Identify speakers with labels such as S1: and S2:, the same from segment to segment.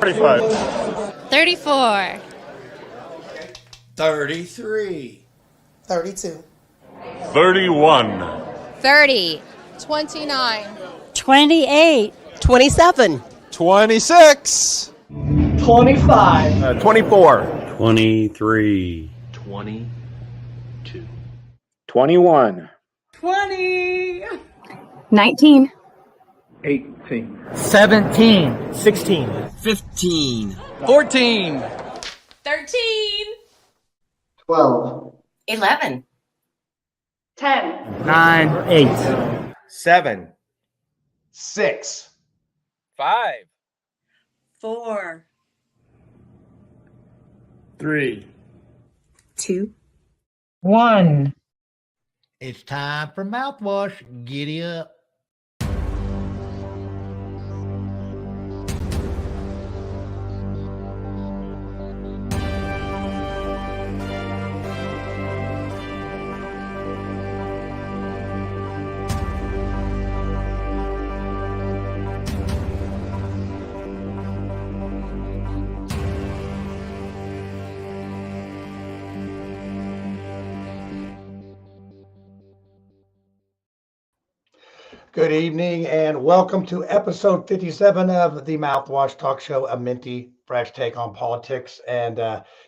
S1: 35.
S2: 34.
S3: 33.
S4: 32.
S1: 31.
S2: 30.
S5: 29.
S6: 28.
S4: 27.
S7: 26.
S8: 25.
S7: 24.
S9: 23.
S10: 22.
S11: 21.
S6: 20.
S12: 19.
S8: 18.
S13: 17. 16.
S3: 15.
S7: 14.
S5: 13.
S4: 12.
S12: 11.
S5: 10.
S13: 9. 8.
S7: 7.
S8: 6.
S7: 5.
S6: 4.
S8: 3.
S12: 2.
S13: 1.
S14: It's time for mouthwash. Giddy up.
S15: Good evening and welcome to episode 57 of the Mouthwash Talk Show, a minty, fresh take on politics. And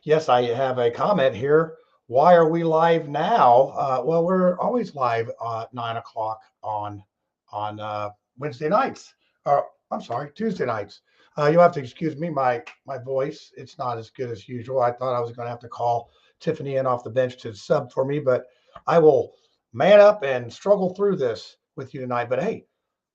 S15: yes, I have a comment here. Why are we live now? Well, we're always live at 9 o'clock on Wednesday nights. Or I'm sorry, Tuesday nights. You'll have to excuse me, my voice. It's not as good as usual. I thought I was going to have to call Tiffany in off the bench to sub for me, but I will man up and struggle through this with you tonight. But hey,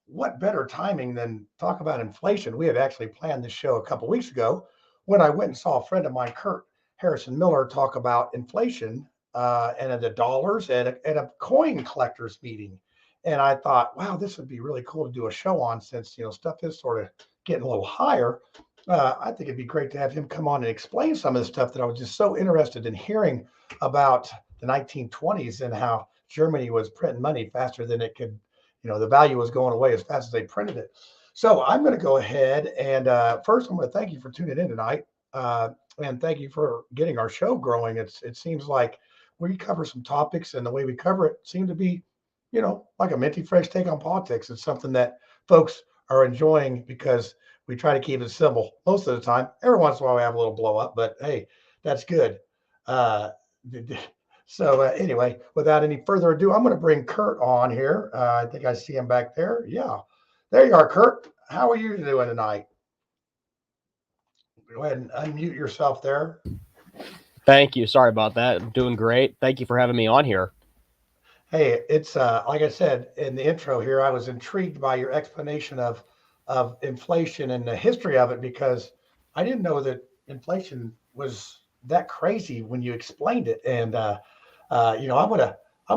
S15: what better timing than talk about inflation? We had actually planned this show a couple weeks ago when I went and saw a friend of mine, Kurt Harrison Miller, talk about inflation and the dollars at a coin collectors meeting. And I thought, wow, this would be really cool to do a show on, since stuff is sort of getting a little higher. I think it'd be great to have him come on and explain some of the stuff that I was just so interested in hearing about the 1920s and how Germany was printing money faster than it could. The value was going away as fast as they printed it. So I'm going to go ahead and first I'm going to thank you for tuning in tonight. And thank you for getting our show growing. It seems like we cover some topics, and the way we cover it seems to be, like a minty fresh take on politics. It's something that folks are enjoying because we try to keep it simple most of the time. Every once in a while we have a little blow up, but hey, that's good. So anyway, without any further ado, I'm going to bring Kurt on here. I think I see him back there. Yeah, there you are, Kurt. How are you doing tonight? Go ahead and unmute yourself there.
S16: Thank you. Sorry about that. I'm doing great. Thank you for having me on here.
S15: Hey, it's like I said in the intro here, I was intrigued by your explanation of inflation and the history of it, because I didn't know that inflation was that crazy when you explained it. And I'm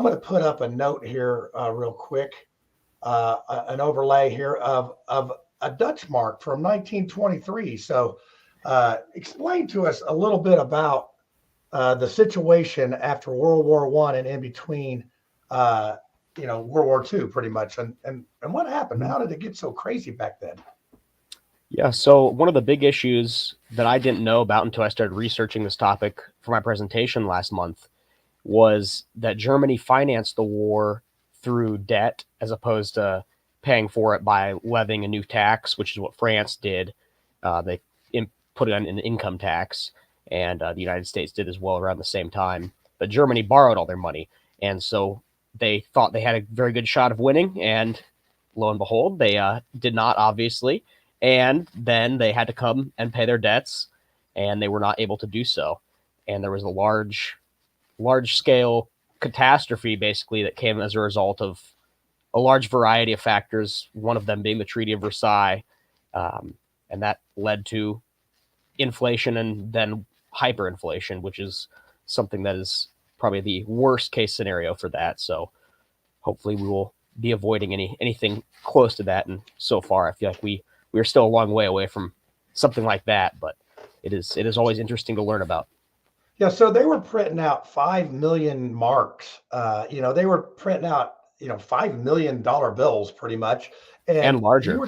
S15: gonna put up a note here real quick, an overlay here of a Dutch mark from 1923. So explain to us a little bit about the situation after World War I and in between, World War II, pretty much, and what happened? How did it get so crazy back then?
S16: Yeah, so one of the big issues that I didn't know about until I started researching this topic for my presentation last month was that Germany financed the war through debt as opposed to paying for it by levying a new tax, which is what France did. They put it on an income tax, and the United States did as well around the same time. But Germany borrowed all their money, and so they thought they had a very good shot of winning, and lo and behold, they did not, obviously. And then they had to come and pay their debts, and they were not able to do so. And there was a large-scale catastrophe, basically, that came as a result of a large variety of factors, one of them being the Treaty of Versailles. And that led to inflation and then hyperinflation, which is something that is probably the worst case scenario for that. So hopefully we will be avoiding anything close to that. And so far, I feel like we're still a long way away from something like that, but it is always interesting to learn about.
S15: Yeah, so they were printing out 5 million marks. They were printing out $5 million bills pretty much,
S16: and larger.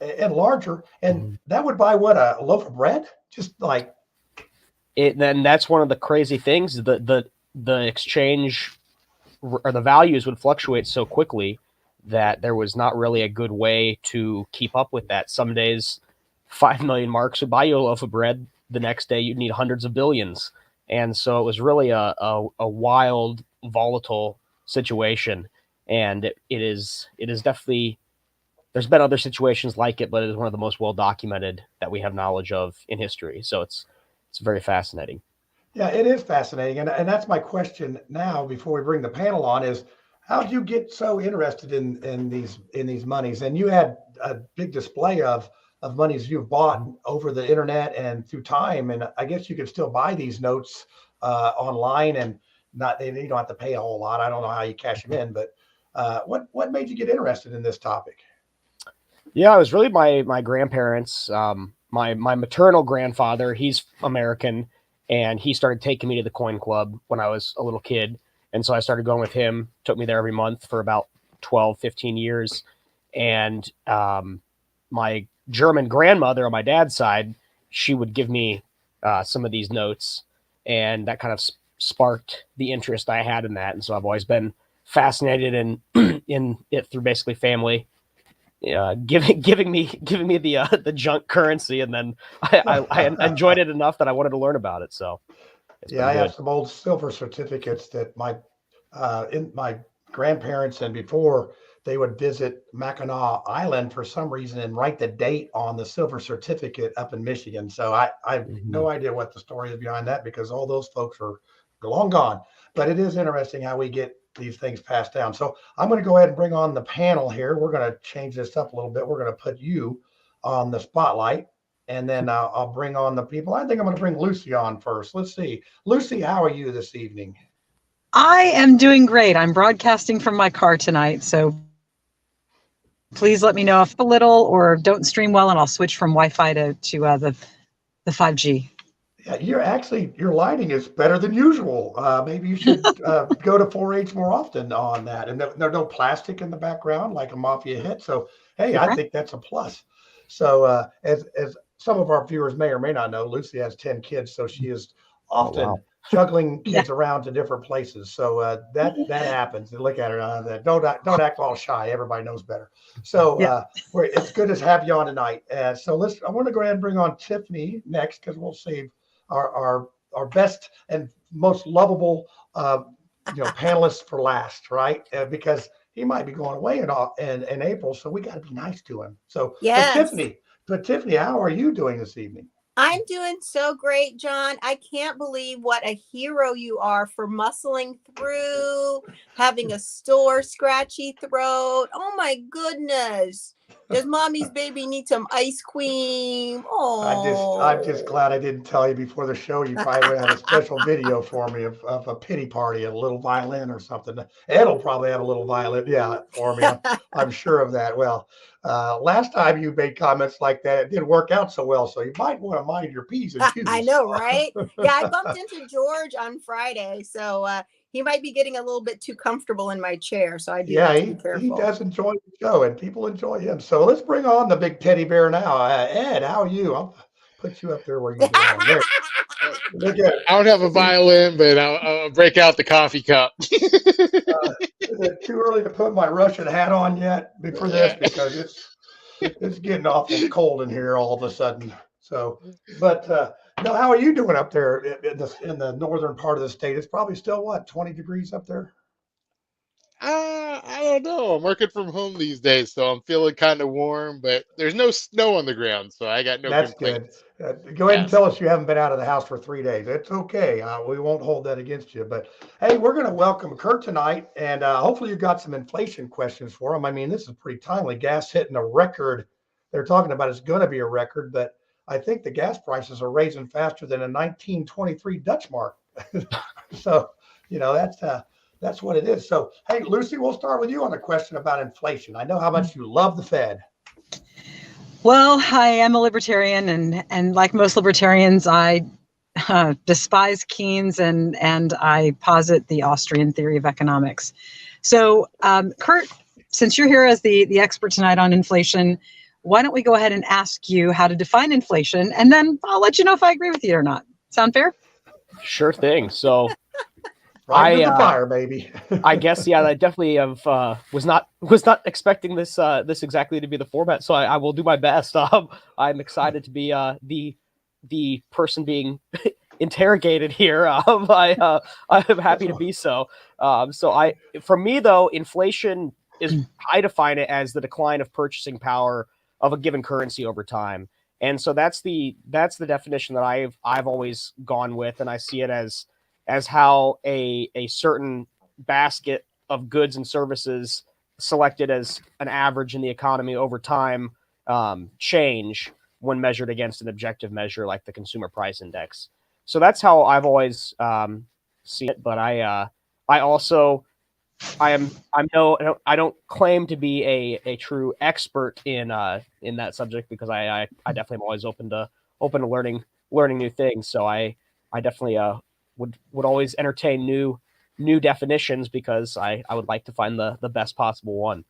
S15: and larger, and that would buy what, a loaf of bread? Just like
S16: it. Then that's one of the crazy things. The exchange or the values would fluctuate so quickly that there was not really a good way to keep up with that. Some days 5 million marks would buy you a loaf of bread. The next day you'd need hundreds of billions. And so it was really a wild, volatile situation. And it is definitely, there's been other situations like it, but it is one of the most well documented that we have knowledge of in history. So it's very fascinating.
S15: Yeah, it is fascinating. And that's my question now before we bring the panel on is, how did you get so interested in these monies? And you had a big display of monies you've bought over the internet and through time. And I guess you could still buy these notes online and you don't have to pay a whole lot. I don't know how you cash them in, but what made you get interested in this topic?
S16: Yeah, it was really my grandparents. My maternal grandfather, he's American, and he started taking me to the coin club when I was a little kid. And so I started going with him, took me there every month for about 12, 15 years. And my German grandmother on my dad's side, she would give me some of these notes, and that kind of sparked the interest I had in that. And so I've always been fascinated in it through basically family. Giving me the junk currency, and then I enjoyed it enough that I wanted to learn about it. So
S15: I have some old silver certificates that my grandparents and before they would visit Mackinac Island for some reason and write the date on the silver certificate up in Michigan. So I have no idea what the story is behind that because all those folks are long gone. But it is interesting how we get these things passed down. So I'm going to go ahead and bring on the panel here. We're going to change this up a little bit. We're going to put you on the spotlight, and then I'll bring on the people. I think I'm going to bring Lucy on first. Let's see. Lucy, how are you this evening?
S2: I am doing great. I'm broadcasting from my car tonight, so please let me know if a little or don't stream well, and I'll switch from Wi-Fi to the 5G.
S15: Yeah, your lighting is better than usual. Maybe you should go to 4-H more often on that. And there's no plastic in the background like a mafia hit. So, hey, I think that's a plus. So as some of our viewers may or may not know, Lucy has 10 kids. So she is often juggling kids around to different places. So that happens. Look at her. Don't act all shy. Everybody knows better. So it's good to have you on tonight. So I want to go ahead and bring on Tiffany next because we'll save our best and most lovable panelists for last, right? Because he might be going away in April, so we got to be nice to him. So Tiffany, how are you doing this evening?
S9: I'm doing so great, John. I can't believe what a hero you are for muscling through, having a sore, scratchy throat. Oh my goodness. Does mommy's baby need some ice cream? Oh,
S15: I'm just glad I didn't tell you before the show. You probably would have a special video for me of a pity party, a little violin or something. Ed'll probably have a little violin, for me. I'm sure of that. Well, last time you made comments like that, it didn't work out so well. So you might want to mind your P's and Q's.
S9: I know, right? Yeah, I bumped into George on Friday, so he might be getting a little bit too comfortable in my chair. So I do have to be careful.
S15: He does enjoy the show, and people enjoy him. So let's bring on the big teddy bear now. Ed, how are you? I'll put you up there where you belong.
S17: I don't have a violin, but I'll break out the coffee cup.
S15: Is it too early to put my Russian hat on yet for this? Because it's getting awful cold in here all of a sudden. So, but no, how are you doing up there in the northern part of the state? It's probably still 20 degrees up there?
S17: I don't know. I'm working from home these days, so I'm feeling kind of warm, but there's no snow on the ground, so I got no complaints.
S15: Good. Go ahead and tell us you haven't been out of the house for 3 days. It's okay. We won't hold that against you. But hey, we're going to welcome Kurt tonight, and hopefully you got some inflation questions for him. I mean, this is pretty timely. Gas hitting a record. They're talking about it's going to be a record, but I think the gas prices are raising faster than a 1923 Dutch mark. So, that's what it is. So, hey, Lucy, we'll start with you on a question about inflation. I know how much you love the Fed.
S2: Well, I am a libertarian, and like most libertarians, I despise Keynes and I posit the Austrian theory of economics. So, Kurt, since you're here as the expert tonight on inflation, why don't we go ahead and ask you how to define inflation, and then I'll let you know if I agree with you or not. Sound fair?
S16: Sure thing. So
S15: Right into the fire, baby.
S16: I guess, yeah, I definitely have was not expecting this this exactly to be the format. So I will do my best. I'm excited to be the person being interrogated here. I'm happy to be so. For me though, inflation is, I define it as the decline of purchasing power of a given currency over time. And so that's the definition that I've always gone with, and I see it as how a certain basket of goods and services selected as an average in the economy over time change when measured against an objective measure like the consumer price index. So that's how I've always seen it. But I also I don't claim to be a true expert in that subject, because I definitely am always open to learning new things. So I definitely would always entertain new definitions, because I would like to find the best possible one.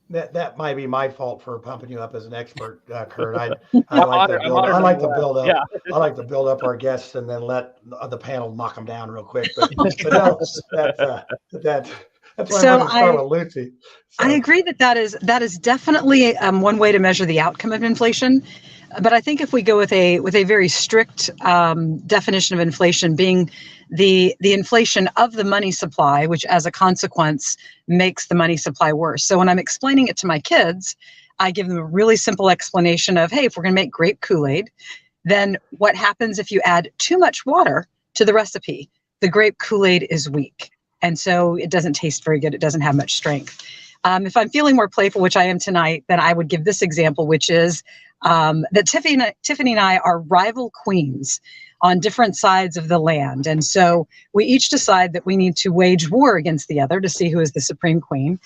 S15: That might be my fault for pumping you up as an expert, Kurt. I like to build up.
S16: Yeah.
S15: I like to build up our guests and then let the panel knock them down real quick. But no, that's why I'm going to start with Lucy. So.
S2: I agree that is definitely one way to measure the outcome of inflation. But I think if we go with a very strict definition of inflation being the inflation of the money supply, which as a consequence makes the money supply worse. So when I'm explaining it to my kids, I give them a really simple explanation of, hey, if we're going to make grape Kool-Aid, then what happens if you add too much water to the recipe? The grape Kool-Aid is weak. And so it doesn't taste very good. It doesn't have much strength. If I'm feeling more playful, which I am tonight, then I would give this example, which is that Tiffany and I are rival queens on different sides of the land. And so we each decide that we need to wage war against the other to see who is the supreme queen.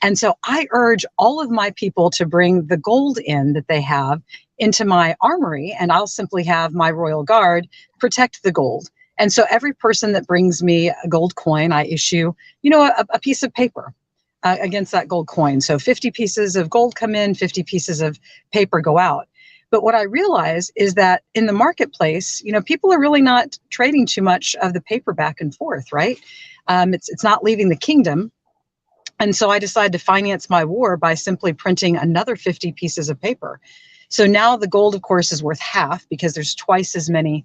S2: And so I urge all of my people to bring the gold in that they have into my armory, and I'll simply have my royal guard protect the gold. And so every person that brings me a gold coin, I issue, a piece of paper against that gold coin. So 50 pieces of gold come in, 50 pieces of paper go out. But what I realize is that in the marketplace, people are really not trading too much of the paper back and forth, right? It's not leaving the kingdom. And so I decided to finance my war by simply printing another 50 pieces of paper. So now the gold, of course, is worth half, because there's twice as many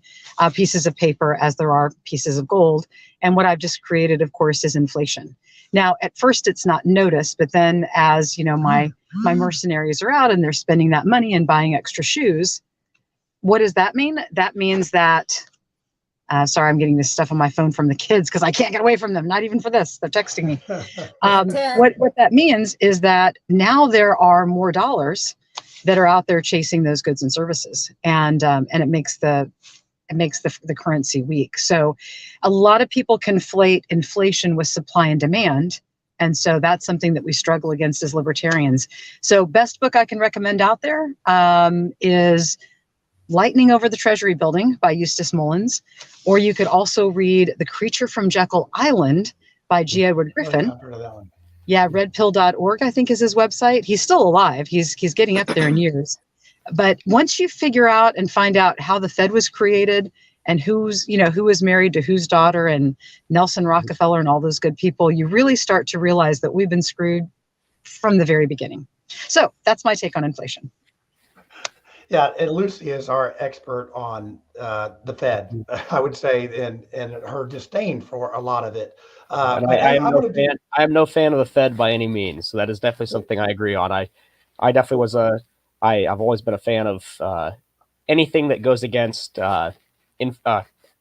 S2: pieces of paper as there are pieces of gold. And what I've just created, of course, is inflation. Now, at first, it's not noticed, but then as my mercenaries are out and they're spending that money and buying extra shoes, what does that mean? That means that, sorry, I'm getting this stuff on my phone from the kids because I can't get away from them, not even for this. They're texting me. What that means is that now there are more dollars that are out there chasing those goods and services, and it makes the currency weak. So a lot of people conflate inflation with supply and demand. And so that's something that we struggle against as libertarians. So best book I can recommend out there is Lightning Over the Treasury Building by Eustace Mullins. Or you could also read The Creature from Jekyll Island by G. Edward Griffin.
S15: I've heard of that one.
S2: Yeah, redpill.org, I think, is his website. He's still alive. He's getting up there in years. But once you figure out and find out how the Fed was created and who was married to whose daughter and Nelson Rockefeller and all those good people, you really start to realize that we've been screwed from the very beginning. So that's my take on inflation.
S15: Yeah, and Lucy is our expert on the Fed, I would say, and her disdain for a lot of it.
S16: I am no fan of the Fed by any means. So that is definitely something I agree on. I definitely was I've always been a fan of anything that goes against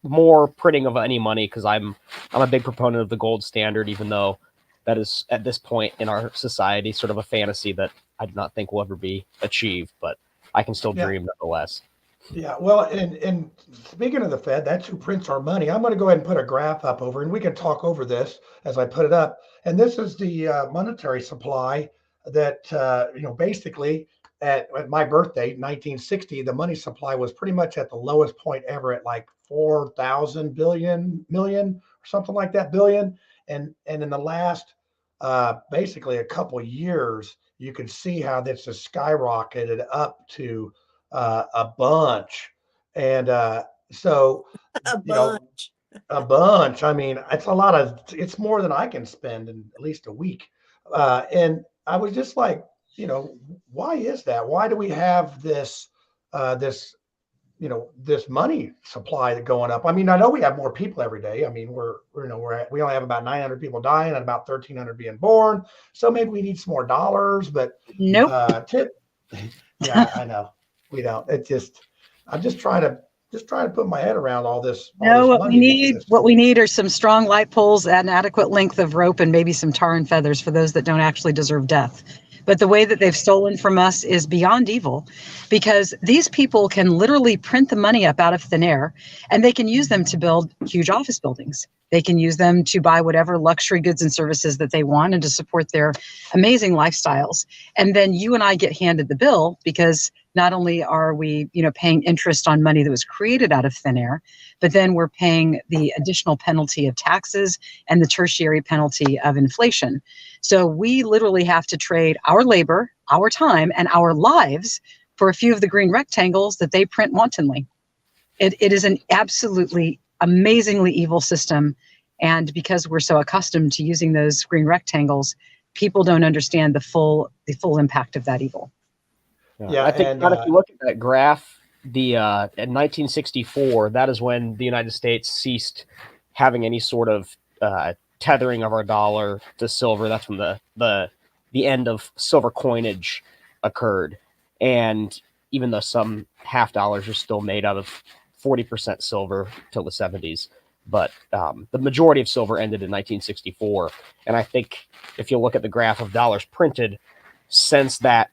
S16: more printing of any money, because I'm a big proponent of the gold standard, even though that is at this point in our society sort of a fantasy that I do not think will ever be achieved, but I can still dream nonetheless.
S15: Yeah, well, and speaking of the Fed, that's who prints our money. I'm going to go ahead and put a graph up over, and we can talk over this as I put it up. And this is the monetary supply that, basically at my birthday, 1960, the money supply was pretty much at the lowest point ever at like 4,000 million or something like that, billion. And in the last, basically a couple of years, you can see how this has skyrocketed up to a bunch. And so,
S9: A
S15: you know,
S9: bunch.
S15: a bunch. I mean, it's more than I can spend in at least a week. And I was just like, why is that? Why do we have this this money supply going up? I mean, I know we have more people every day. I mean, we only have about 900 people dying and about 1,300 being born. So maybe we need some more dollars, but
S2: Nope.
S15: yeah, I know we don't. I'm just trying to put my head around all this.
S2: No,
S15: What
S2: we need are some strong light poles, an adequate length of rope, and maybe some tar and feathers for those that don't actually deserve death. But the way that they've stolen from us is beyond evil, because these people can literally print the money up out of thin air, and they can use them to build huge office buildings. They can use them to buy whatever luxury goods and services that they want and to support their amazing lifestyles. And then you and I get handed the bill, because not only are we, paying interest on money that was created out of thin air, but then we're paying the additional penalty of taxes and the tertiary penalty of inflation. So we literally have to trade our labor, our time, and our lives for a few of the green rectangles that they print wantonly. It is an absolutely amazingly evil system. And because we're so accustomed to using those green rectangles, people don't understand the full impact of that evil.
S16: Yeah, I think if you look at that graph, in 1964, that is when the United States ceased having any sort of tethering of our dollar to silver. That's when the end of silver coinage occurred. And even though some half dollars are still made out of 40% silver till the 70s, but the majority of silver ended in 1964. And I think if you look at the graph of dollars printed since that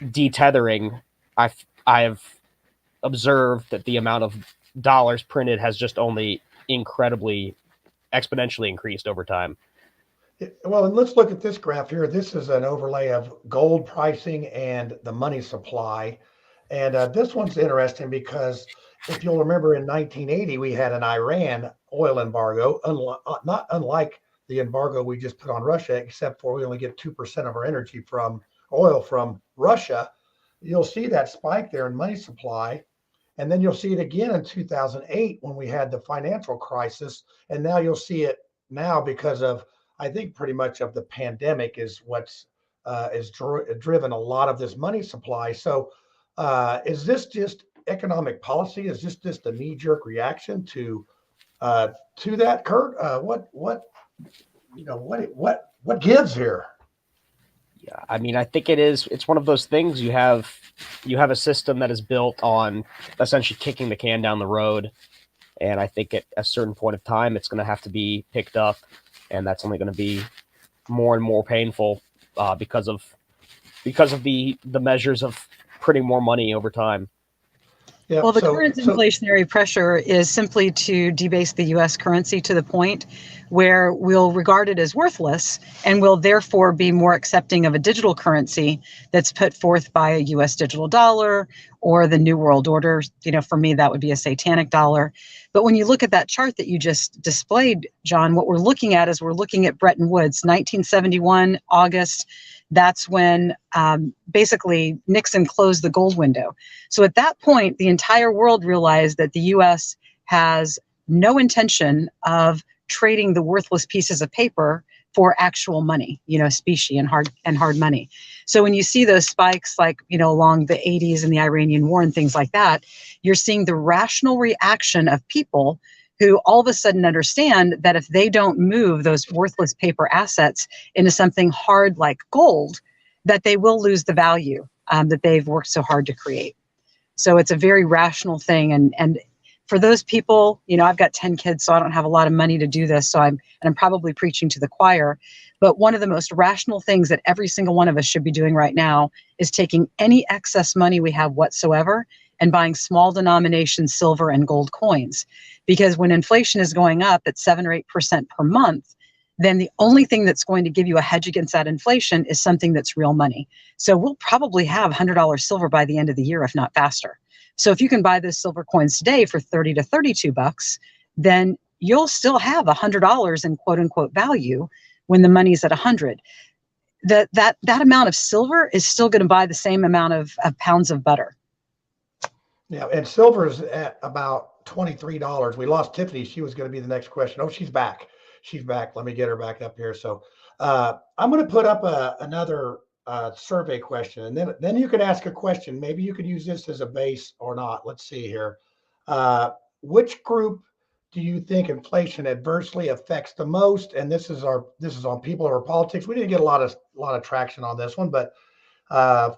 S16: detethering, I've observed that the amount of dollars printed has just only exponentially increased over time.
S15: Well, and let's look at this graph here. This is an overlay of gold pricing and the money supply. And this one's interesting because if you'll remember, in 1980, we had an Iran oil embargo, not unlike the embargo we just put on Russia, except for we only get 2% of our energy from oil from Russia. You'll see that spike there in money supply. And then you'll see it again in 2008 when we had the financial crisis. And now you'll see it now because of, I think, pretty much of the pandemic is what's driven a lot of this money supply. So is this just economic policy? Is this just a knee-jerk reaction to that, Kurt? What gives here?
S16: Yeah, I mean, I think it's one of those things. You have a system that is built on essentially kicking the can down the road. And I think at a certain point of time, it's going to have to be picked up. And that's only going to be more and more painful because of the measures of printing more money over time.
S15: Yeah,
S2: well, the current inflationary pressure is simply to debase the U.S. currency to the point where we'll regard it as worthless and will therefore be more accepting of a digital currency that's put forth by a U.S. digital dollar or the New World Order. For me, that would be a satanic dollar. But when you look at that chart that you just displayed, John, what we're looking at is we're looking at Bretton Woods, 1971, August. That's when basically Nixon closed the gold window. So at that point, the entire world realized that the U.S. has no intention of trading the worthless pieces of paper for actual money, specie and hard money. So when you see those spikes, like, along the 80s and the Iranian war and things like that, you're seeing the rational reaction of people who all of a sudden understand that if they don't move those worthless paper assets into something hard like gold, that they will lose the value that they've worked so hard to create. So it's a very rational thing. And for those people, I've got 10 kids, so I don't have a lot of money to do this. So I'm probably preaching to the choir. But one of the most rational things that every single one of us should be doing right now is taking any excess money we have whatsoever and buying small denomination silver and gold coins. Because when inflation is going up at 7 or 8% per month, then the only thing that's going to give you a hedge against that inflation is something that's real money. So we'll probably have $100 silver by the end of the year, if not faster. So if you can buy those silver coins today for $30 to $32, then you'll still have $100 in quote unquote value when the money's at 100. that amount of silver is still going to buy the same amount of pounds of butter.
S15: Yeah, and silver's at about $23. We lost Tiffany. She was going to be the next question. Oh, she's back. She's back. Let me get her back up here. So I'm going to put up another survey question, and then you could ask a question. Maybe you could use this as a base or not. Let's see here. Which group do you think inflation adversely affects the most? And this is on people or politics. We didn't get a lot of traction on this one, but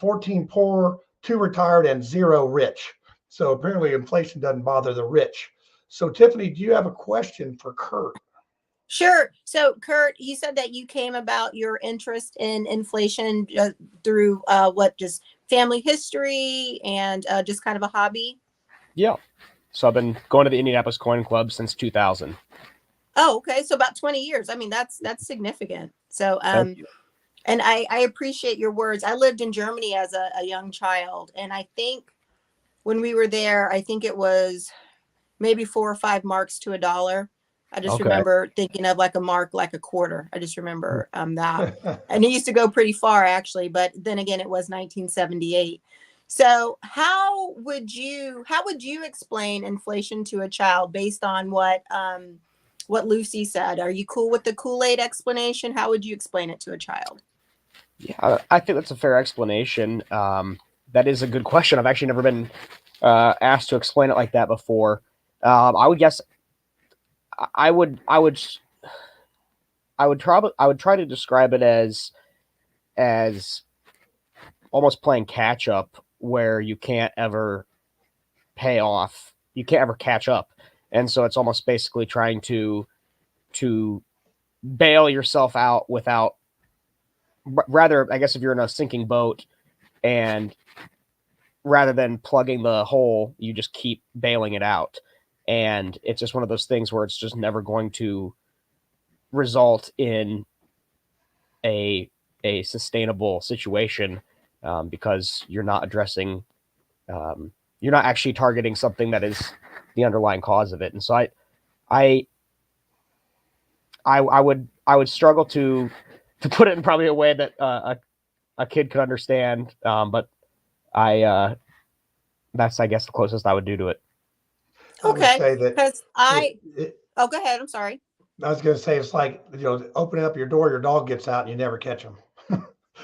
S15: 14 poor, 2 retired, and 0 rich. So apparently inflation doesn't bother the rich. So Tiffany, do you have a question for Kurt?
S9: Sure. So Kurt, you said that you came about your interest in inflation through just family history and just kind of a hobby?
S16: Yeah. So I've been going to the Indianapolis Coin Club since 2000.
S9: Oh, okay. So about 20 years. I mean, that's significant. So, and I appreciate your words. I lived in Germany as a young child, and I think when we were there, I think it was maybe 4 or 5 marks to $1. I just remember thinking of like a mark, like a quarter. I just remember that. And it used to go pretty far actually, but then again, it was 1978. So how would you explain inflation to a child based on what Lucy said? Are you cool with the Kool-Aid explanation? How would you explain it to a child?
S16: Yeah, I think that's a fair explanation. That is a good question. I've actually never been asked to explain it like that before. I would guess I would try to describe it as almost playing catch up, where you can't ever pay off, you can't ever catch up, and so it's almost basically trying to bail yourself out without, rather, I guess, if you're in a sinking boat, and rather than plugging the hole, you just keep bailing it out. And it's just one of those things where it's just never going to result in a sustainable situation, because you're not addressing, you're not actually targeting something that is the underlying cause of it. And so I would struggle to put it in probably a way that a kid could understand, but that's, I guess, the closest I would do to it.
S9: Okay, because go ahead. I'm sorry.
S15: I was going to say, it's like, opening up your door, your dog gets out and you never catch him.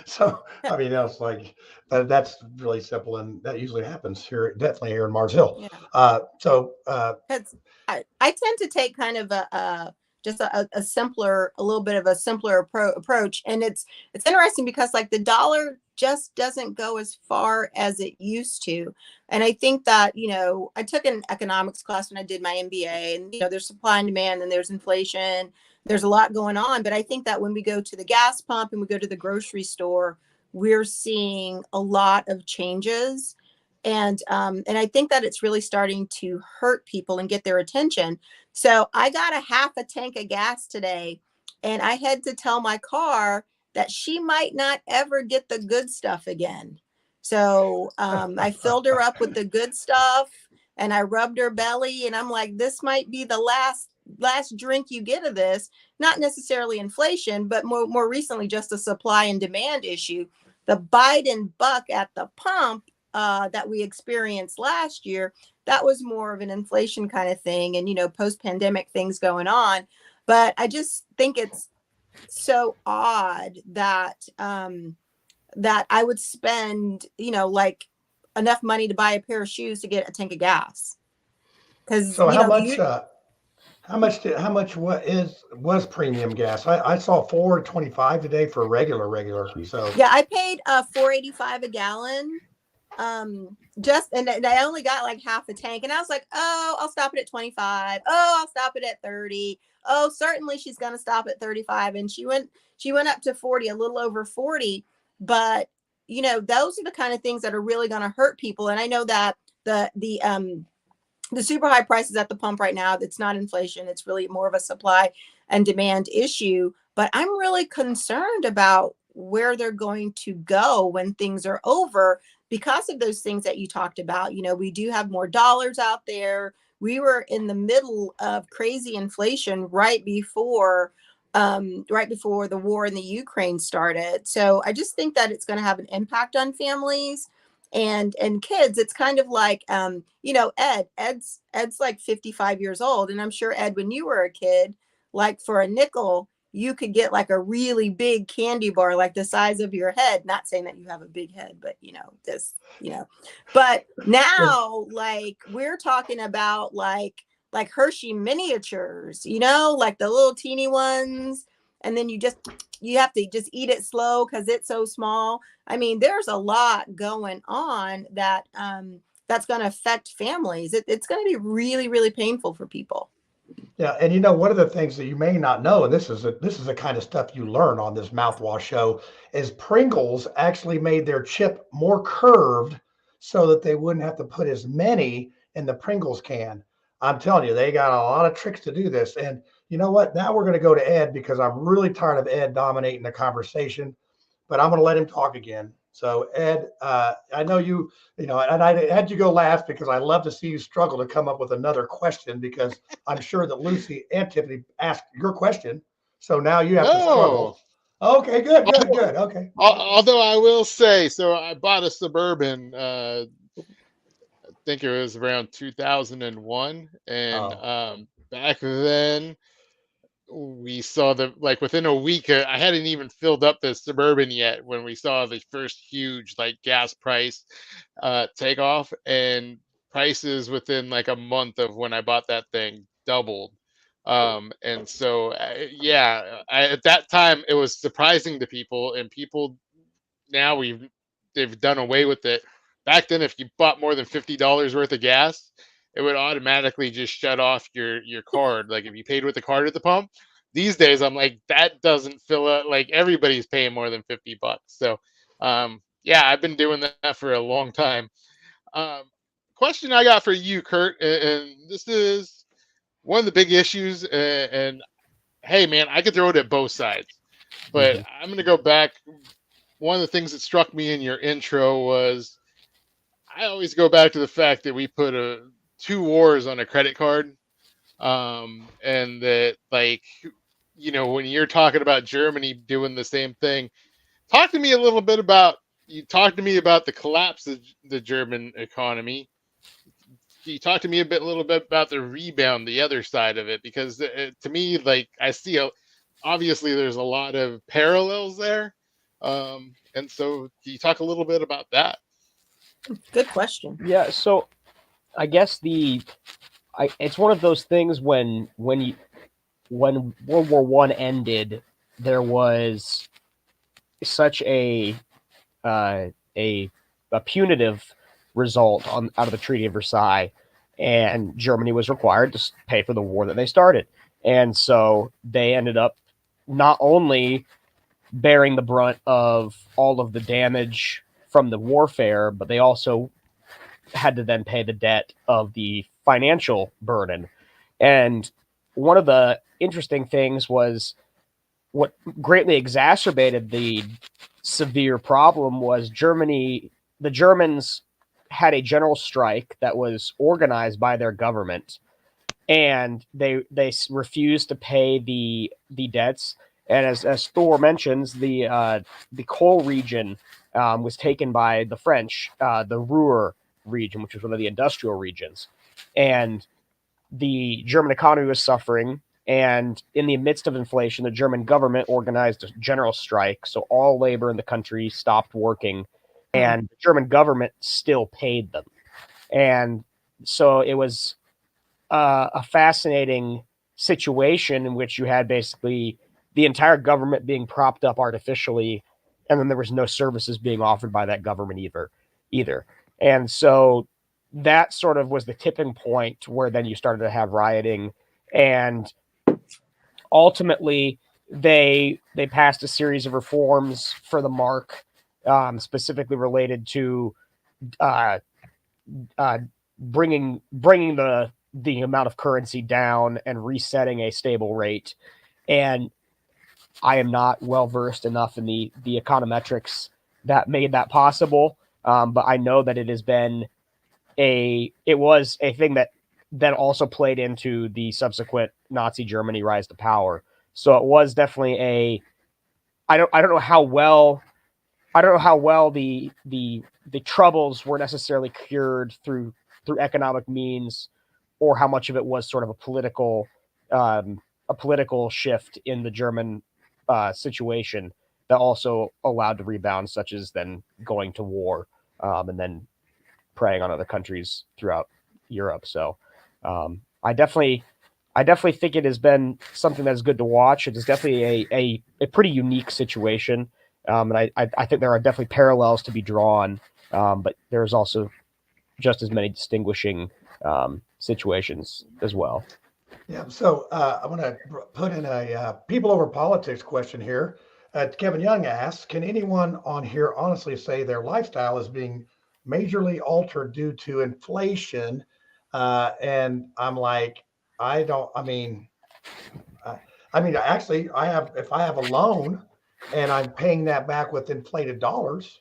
S15: So, I mean, that's like, that's really simple. And that usually happens here, definitely here in Mars Hill.
S9: Yeah.
S15: Because
S9: I tend to take kind of a little bit of a simpler approach. And it's interesting because like the dollar just doesn't go as far as it used to. And I think that, I took an economics class when I did my MBA, and, there's supply and demand and there's inflation. There's a lot going on. But I think that when we go to the gas pump and we go to the grocery store, we're seeing a lot of changes. And I think that it's really starting to hurt people and get their attention. So I got a half a tank of gas today, and I had to tell my car that she might not ever get the good stuff again. So I filled her up with the good stuff, and I rubbed her belly, and I'm like, this might be the last drink you get of this. Not necessarily inflation, but more recently, just a supply and demand issue. The Biden buck at the pump that we experienced last year, that was more of an inflation kind of thing, and post-pandemic things going on. But I just think it's so odd that that I would spend like enough money to buy a pair of shoes to get a tank of gas. Because
S15: so how much was premium gas? I saw $4.25 today for regular. So
S9: yeah, I paid $4.85 a gallon. And I only got like half a tank, and I was like, oh, I'll stop it at 25. Oh, I'll stop it at 30. Oh, certainly she's gonna stop at 35. And she went up to 40, a little over 40. But those are the kind of things that are really gonna hurt people. And I know that the super high prices at the pump right now, it's not inflation, it's really more of a supply and demand issue. But I'm really concerned about where they're going to go when things are over, because of those things that you talked about. We do have more dollars out there. We were in the middle of crazy inflation right before right before the war in the Ukraine started. So I just think that it's going to have an impact on families and kids. It's kind of like, Ed's like 55 years old. And I'm sure, Ed, when you were a kid, like for a nickel, you could get like a really big candy bar, like the size of your head. Not saying that you have a big head, but but now like we're talking about like Hershey miniatures, like the little teeny ones. And then you have to just eat it slow because it's so small. I mean, there's a lot going on that that's going to affect families. It's going to be really, really painful for people.
S15: Yeah, and one of the things that you may not know, and this is the kind of stuff you learn on this mouthwash show, is Pringles actually made their chip more curved so that they wouldn't have to put as many in the Pringles can. I'm telling you, they got a lot of tricks to do this. And you know what? Now we're going to go to Ed because I'm really tired of Ed dominating the conversation, but I'm going to let him talk again. So Ed, I know and I had you go last because I love to see you struggle to come up with another question because I'm sure that Lucy and Tiffany asked your question. So now you have to struggle. Okay, good. Okay.
S17: Although I will say, so I bought a Suburban, I think it was around 2001. And back then, we saw like within a week, I hadn't even filled up the Suburban yet when we saw the first huge like gas price takeoff, and prices within like a month of when I bought that thing doubled. And so at that time it was surprising to people, and people now they've done away with it. Back then, if you bought more than $50 worth of gas, it would automatically just shut off your card. Like if you paid with the card at the pump. These days, I'm like, that doesn't fill up. Like everybody's paying more than $50. So, I've been doing that for a long time. Question I got for you, Kurt, and this is one of the big issues. And hey, man, I could throw it at both sides, but I'm going to go back. One of the things that struck me in your intro was I always go back to the fact that we put two wars on a credit card. And that, like, when you're talking about Germany doing the same thing, talk to me a little bit about, you talked to me about the collapse of the German economy. You talk to me a little bit about the rebound, the other side of it, because to me, like, I see obviously there's a lot of parallels there. And so can you talk a little bit about that?
S9: Good question.
S16: Yeah. So I guess it's one of those things when World War I ended, there was such a punitive result out of the Treaty of Versailles, and Germany was required to pay for the war that they started. And so they ended up not only bearing the brunt of all of the damage from the warfare, but they also had to then pay the debt of the financial burden. And one of the interesting things was what greatly exacerbated the severe problem was Germany. The Germans had a general strike that was organized by their government, and they refused to pay the debts. And as Thor mentions, the coal region was taken by the French, the Ruhr region, which was one of the industrial regions, and the German economy was suffering. And in the midst of inflation, the German government organized a general strike, so all labor in the country stopped working, and the German government still paid them. And so it was a fascinating situation in which you had basically the entire government being propped up artificially, and then there was no services being offered by that government either. And so that sort of was the tipping point where then you started to have rioting, and ultimately they passed a series of reforms for the mark, specifically related to bringing the amount of currency down and resetting a stable rate. And I am not well versed enough in the econometrics that made that possible, but I know that it was a thing that then also played into the subsequent Nazi Germany rise to power, So it was definitely I don't know how well the troubles were necessarily cured through economic means, or how much of it was sort of a political shift in the German situation that also allowed the rebound, such as then going to war, and then preying on other countries throughout Europe. So I definitely think it has been something that's good to watch. It is definitely a pretty unique situation. And I think there are definitely parallels to be drawn, but there's also just as many distinguishing situations as well.
S15: Yeah. So I want to put in a people over politics question here. Kevin Young asks, can anyone on here honestly say their lifestyle is being majorly altered due to inflation? And I'm like, I don't, uh, actually, if I have a loan and I'm paying that back with inflated dollars,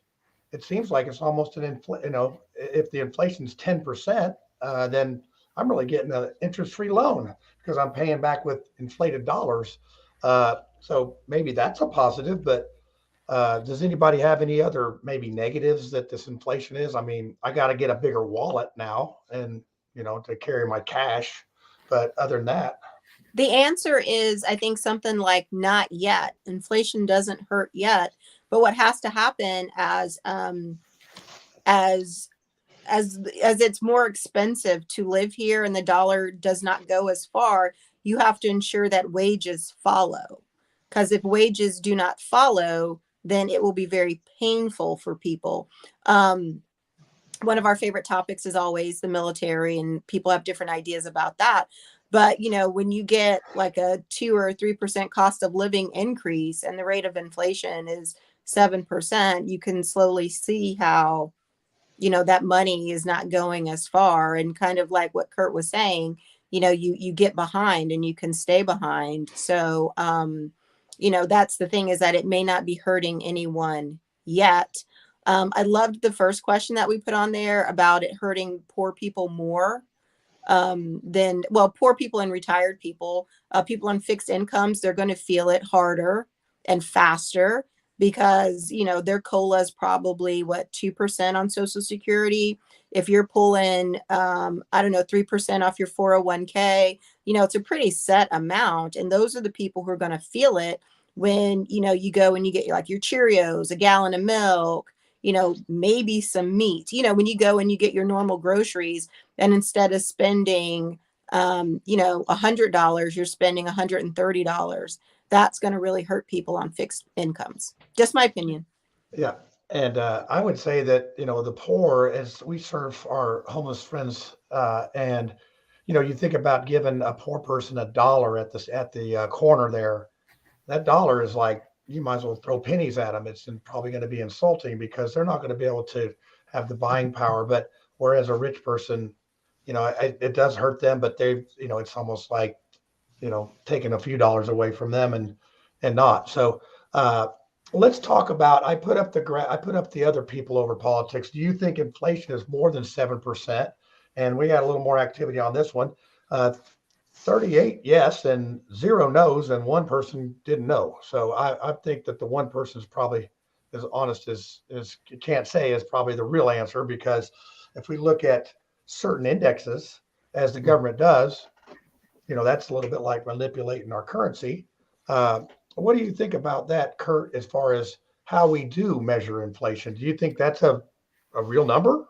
S15: it seems like it's almost if the inflation's 10%, then I'm really getting an interest-free loan because I'm paying back with inflated dollars. So maybe that's a positive, but does anybody have any other maybe negatives that this inflation is? I mean, I got to get a bigger wallet now and, to carry my cash. But other than that,
S9: The answer is, I think, something like not yet. Inflation doesn't hurt yet. But what has to happen as it's more expensive to live here and the dollar does not go as far, you have to ensure that wages follow. Because if wages do not follow, then it will be very painful for people. One of our favorite topics is always the military, and people have different ideas about that. But when you get like a 2 or 3% cost of living increase and the rate of inflation is 7%, you can slowly see how that money is not going as far. And kind of like what Kurt was saying, you get behind and you can stay behind. So that's the thing, is that it may not be hurting anyone yet. I loved the first question that we put on there about it hurting poor people more than, well, poor people and retired people. People on fixed incomes, they're going to feel it harder and faster because their COLA is probably 2% on Social Security. If you're pulling I don't know, 3% off your 401k, it's a pretty set amount, and those are the people who are going to feel it when you go and you get like your Cheerios, a gallon of milk, maybe some meat, when you go and you get your normal groceries, and instead of spending $100, you're spending $130. That's going to really hurt people on fixed incomes. Just my opinion.
S15: yeah. And I would say that, the poor, as we serve our homeless friends, and, you think about giving a poor person $1 at the corner there, that dollar is like, you might as well throw pennies at them. It's probably going to be insulting because they're not going to be able to have the buying power. But whereas a rich person, it does hurt them, but it's almost like, taking a few dollars away from them and not. So let's talk about, I put up the other people over politics. Do you think inflation is more than 7%? And we had a little more activity on this one. 38 yes, and 0 no's, and one person didn't know. So I think that the one person is probably as honest as you can't say is probably the real answer, because if we look at certain indexes, as the government does, that's a little bit like manipulating our currency. What do you think about that, Kurt, as far as how we do measure inflation? Do you think that's a real number?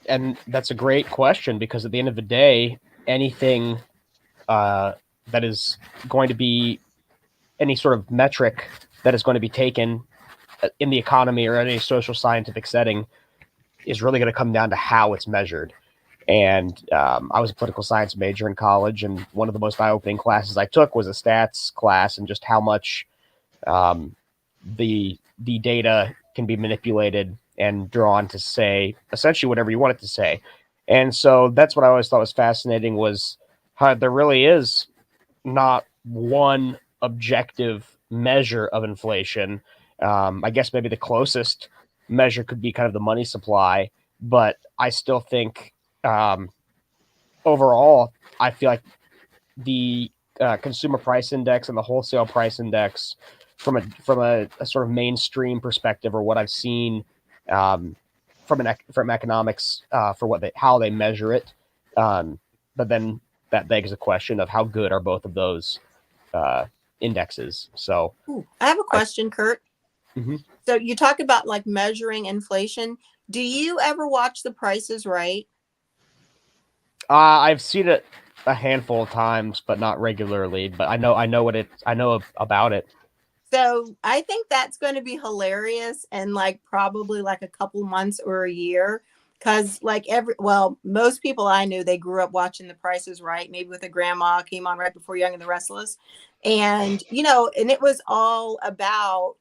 S16: And that's a great question, because at the end of the day, anything that is going to be any sort of metric that is going to be taken in the economy or any social scientific setting is really going to come down to how it's measured. And I was a political science major in college, and one of the most eye-opening classes I took was a stats class, and just how much the data can be manipulated and drawn to say essentially whatever you want it to say. And so that's what I always thought was fascinating, was how there really is not one objective measure of inflation. I guess maybe the closest measure could be kind of the money supply, but I still think overall, I feel like the consumer price index and the wholesale price index from a sort of mainstream perspective, or what I've seen from economics for how they measure it. But then that begs the question of how good are both of those indexes. So
S9: I have a question, Kurt.
S16: Mm-hmm.
S9: So you talk about like measuring inflation. Do you ever watch The Price is Right?
S16: I've seen it a handful of times, but not regularly. But I know about it.
S9: So I think that's going to be hilarious, and like probably like a couple months or a year. Cause like most people I knew, they grew up watching The Price is Right, maybe with a grandma, came on right before Young and the Restless. And, and it was all about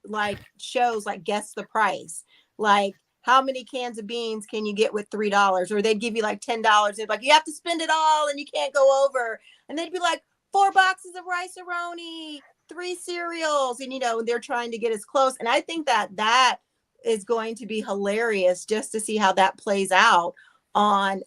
S9: like shows like Guess the Price, like how many cans of beans can you get with $3? Or they'd give you like $10. They'd like, you have to spend it all and you can't go over. And they'd be like, 4 boxes of rice-a-roni, 3 cereals, and they're trying to get as close. And I think that is going to be hilarious just to see how that plays out on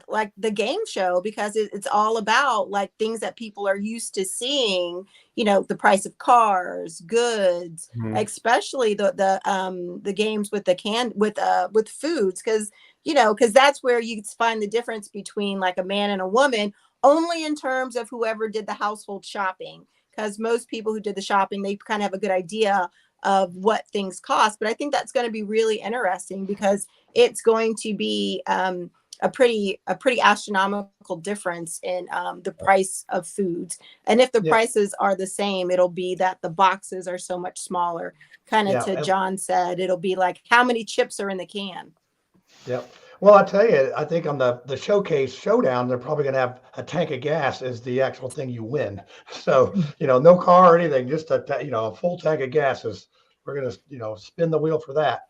S9: like the game show, because it's all about like things that people are used to seeing, the price of cars, goods, especially the games with with foods, because that's where you find the difference between like a man and a woman, only in terms of whoever did the household shopping, because most people who did the shopping, they kind of have a good idea of what things cost. But I think that's going to be really interesting, because it's going to be a pretty astronomical difference in the price of foods. And if the prices are the same, it'll be that the boxes are so much smaller. Kind of to John said, it'll be like how many chips are in the can.
S15: Yep. Well, I tell you, I think on the showcase showdown, they're probably going to have a tank of gas as the actual thing you win. So, no car or anything, just a full tank of gas is, we're going to, spin the wheel for that.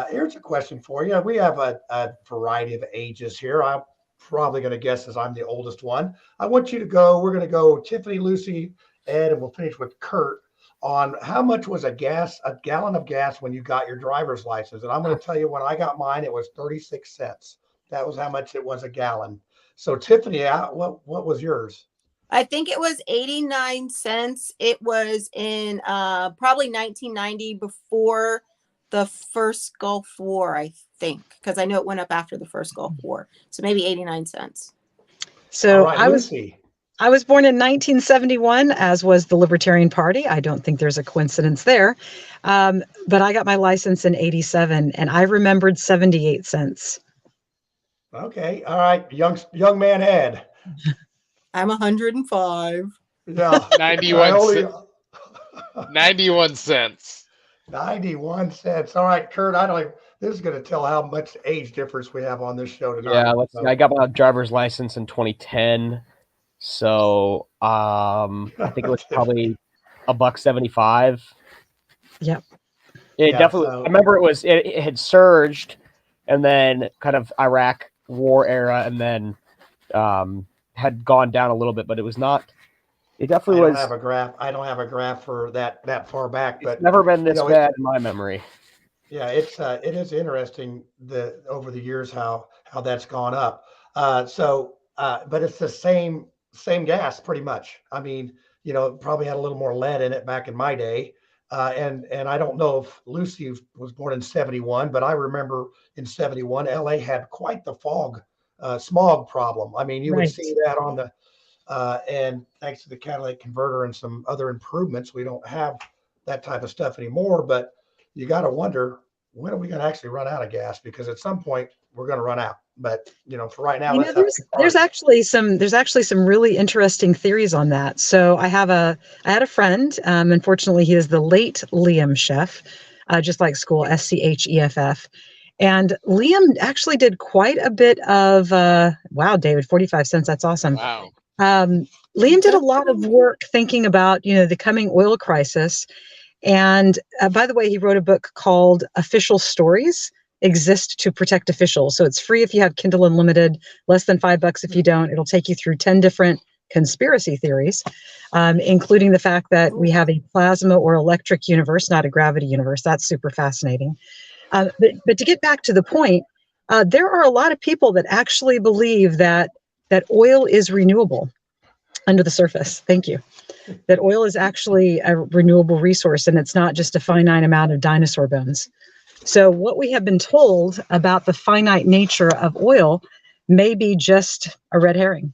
S15: Here's a question for you. We have a variety of ages here. I'm probably going to guess as I'm the oldest one. I want you to go, we're going to go Tiffany, Lucy, Ed, and we'll finish with Kurt on how much was a gallon of gas when you got your driver's license. And I'm going to tell you, when I got mine, it was 36 cents. That was how much it was a gallon. So Tiffany, what was yours?
S9: I think it was 89 cents. It was in probably 1990, before the first Gulf War, I think, because I know it went up after the first Gulf War. So maybe 89 cents.
S2: So
S15: right,
S2: I was born in 1971, as was the Libertarian Party. I don't think there's a coincidence there. But I got my license in 87, and I remembered 78 cents.
S15: Okay. All right. Young man Ed.
S9: I'm 105.
S15: Yeah.
S17: 91 cents.
S15: 91 cents. All right, Kurt, this is going to tell how much age difference we have on this show tonight.
S16: Yeah, let's see. I got my driver's license in 2010. So I think it was probably $1.75.
S2: Yep.
S16: Definitely. I remember it had surged, and then kind of Iraq war era, and then had gone down a little bit, but it was not. It definitely was.
S15: I don't have a graph for that far back, but
S16: it's never been this bad in my memory.
S15: Yeah, it is interesting over the years how that's gone up. But it's the same gas pretty much. I mean, probably had a little more lead in it back in my day. And I don't know if Lucy was born in 71, but I remember in 71, LA had quite the smog problem. I mean, you would see that on the, and thanks to the catalytic converter and some other improvements, we don't have that type of stuff anymore. But you got to wonder, when are we going to actually run out of gas? Because at some point we're going to run out. But for right now,
S2: there's actually some really interesting theories on that. So I had a friend. Unfortunately, he is the late Liam Sheff, just like school, SCHEFF. And Liam actually did quite a bit of wow, David, 45 cents. That's awesome.
S17: Wow.
S2: Liam did a lot of work thinking about the coming oil crisis. And by the way, he wrote a book called Official Stories Exist to Protect Officials. So it's free if you have Kindle Unlimited, less than $5 if you don't. It'll take you through 10 different conspiracy theories, including the fact that we have a plasma or electric universe, not a gravity universe. That's super fascinating. But to get back to the point, there are a lot of people that actually believe that that oil is renewable under the surface. Thank you. That oil is actually a renewable resource, and it's not just a finite amount of dinosaur bones. So what we have been told about the finite nature of oil may be just a red herring.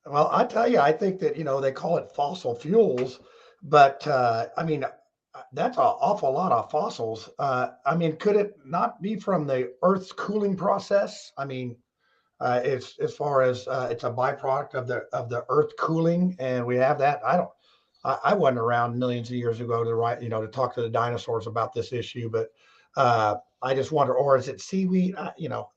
S15: Well, I tell you, I think that, they call it fossil fuels, but I mean, that's an awful lot of fossils. I mean, could it not be from the Earth's cooling process? I mean, it's as far as it's a byproduct of the Earth cooling, and we have that. I wasn't around millions of years ago to talk to the dinosaurs about this issue, but I just wonder, or is it seaweed?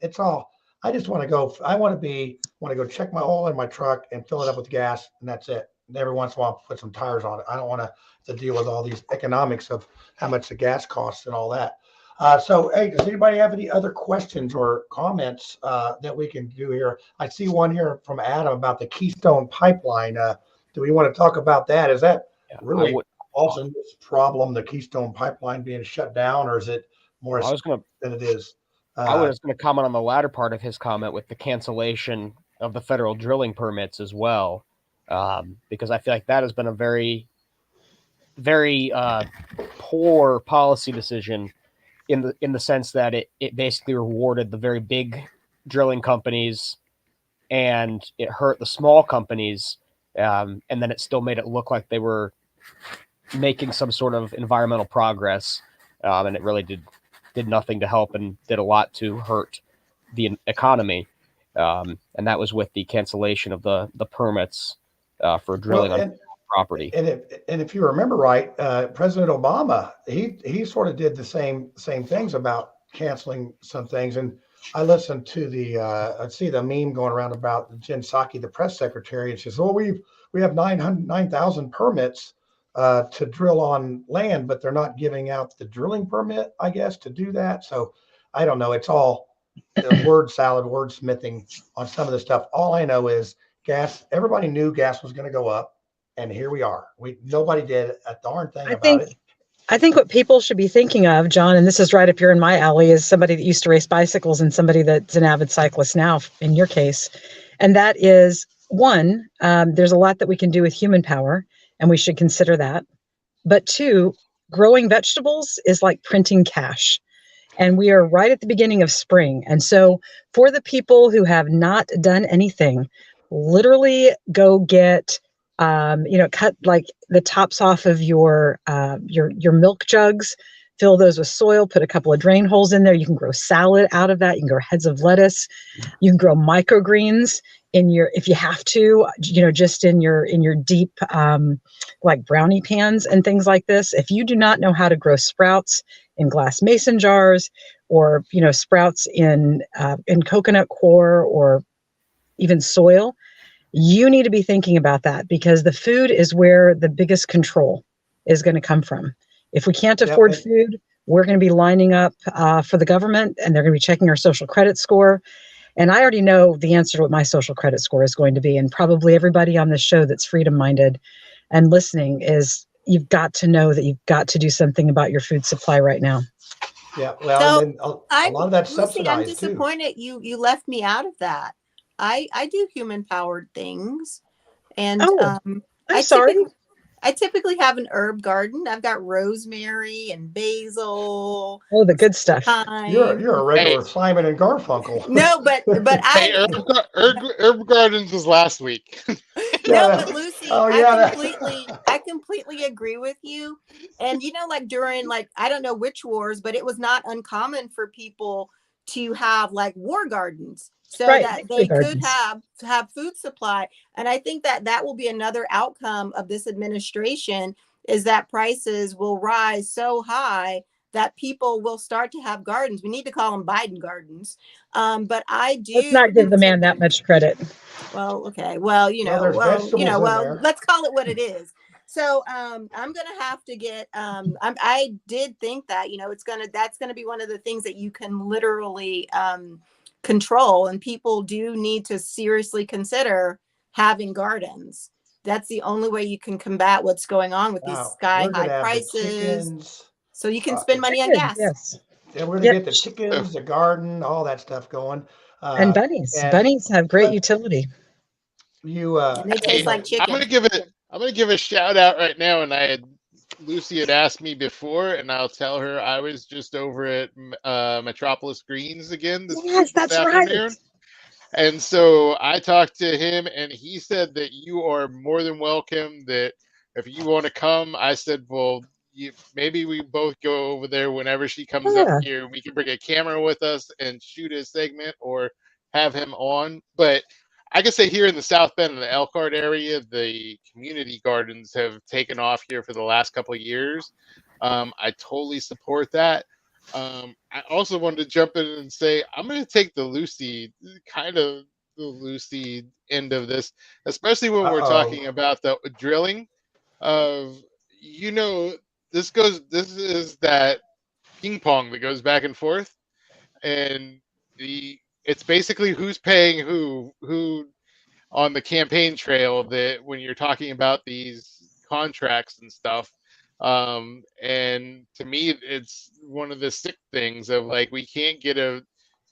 S15: It's all. I just want to go. I want to go check my oil in my truck and fill it up with gas, and that's it. And every once in a while, put some tires on it. I don't want to deal with all these economics of how much the gas costs and all that. So, hey, does anybody have any other questions or comments that we can do here? I see one here from Adam about the Keystone Pipeline. Do we want to talk about that? Is that really causing this problem, the Keystone Pipeline being shut down, or is it more than it is?
S16: I was going to comment on the latter part of his comment with the cancellation of the federal drilling permits as well, because I feel like that has been a very, very poor policy decision in the sense that it basically rewarded the very big drilling companies and it hurt the small companies, and then it still made it look like they were making some sort of environmental progress, and it really did nothing to help and did a lot to hurt the economy. And that was with the cancellation of the permits for drilling on property.
S15: And if you remember right, President Obama, he sort of did the same things about canceling some things. And I listened to the meme going around about Jen Psaki, the press secretary, and she says, "Oh, we have 9,000 permits to drill on land, but they're not giving out the drilling permit, I guess, to do that." So I don't know. It's all word salad, wordsmithing on some of the stuff. All I know is gas. Everybody knew gas was going to go up, and here we are. Nobody did a darn thing about it.
S2: I think what people should be thinking of, John, and this is right up here in my alley, is somebody that used to race bicycles and somebody that's an avid cyclist now, in your case. And that is, one, there's a lot that we can do with human power, and we should consider that. But two, growing vegetables is like printing cash. And we are right at the beginning of spring. And so for the people who have not done anything, literally go get cut like the tops off of your milk jugs, fill those with soil, put a couple of drain holes in there. You can grow salad out of that. You can grow heads of lettuce. You can grow microgreens if you have to, just in your deep, like brownie pans and things like this. If you do not know how to grow sprouts in glass mason jars, or, sprouts in coconut coir, or even soil, you need to be thinking about that, because the food is where the biggest control is going to come from. If we can't afford food, we're going to be lining up for the government, and they're going to be checking our social credit score. And I already know the answer to what my social credit score is going to be. And probably everybody on this show that's freedom-minded and listening is, you've got to know that you've got to do something about your food supply right now.
S15: Yeah, well, and then a lot of that's subsidized,
S9: Lucy, I'm disappointed you left me out of that. I do human powered things, and
S2: I'm sorry.
S9: I typically have an herb garden. I've got rosemary and basil.
S2: Oh, the good stuff.
S15: You're a regular Simon and Garfunkel.
S9: No, but
S17: hey, herb gardens was last week.
S9: No, but Lucy, I completely agree with you. And like during I don't know which wars, but it was not uncommon for people to have war gardens, so that they could have food supply. And I think that will be another outcome of this administration, is that prices will rise so high that people will start to have gardens. We need to call them Biden gardens. But I do.
S2: Let's not give the man that much credit.
S9: Well, okay. Well, let's call it what it is. So I'm gonna have to get. I did think that that's gonna be one of the things that you can literally control, and people do need to seriously consider having gardens. That's the only way you can combat what's going on with these sky high prices. So you can spend money on gas.
S15: Yes. And we're going to
S2: Yep.
S15: get the chickens, the garden, all that stuff going.
S2: And bunnies.
S15: And
S2: Bunnies have great
S15: but
S2: utility.
S15: you,
S9: And they
S17: Hey,
S9: taste like
S17: I'm
S9: chicken.
S17: gonna give a shout out right now, and Lucy had asked me before, and I'll tell her I was just over at Metropolis Greens again
S2: Yes,
S17: this
S2: that's right.
S17: afternoon. And so I talked to him, and he said that you are more than welcome. That if you want to come, I said, well, maybe we both go over there whenever she comes up
S2: Yeah.
S17: here. We can bring a camera with us and shoot a segment or have him on. But I can say here in the South Bend and the Elkhart area, the community gardens have taken off here for the last couple of years. I totally support that. I also wanted to jump in and say I'm going to take the Lucy end of this, especially when we're talking about the drilling of, this is that ping pong that goes back and forth, and it's basically who's paying who on the campaign trail, that when you're talking about these contracts and stuff. And to me, it's one of the sick things of, like, we can't get a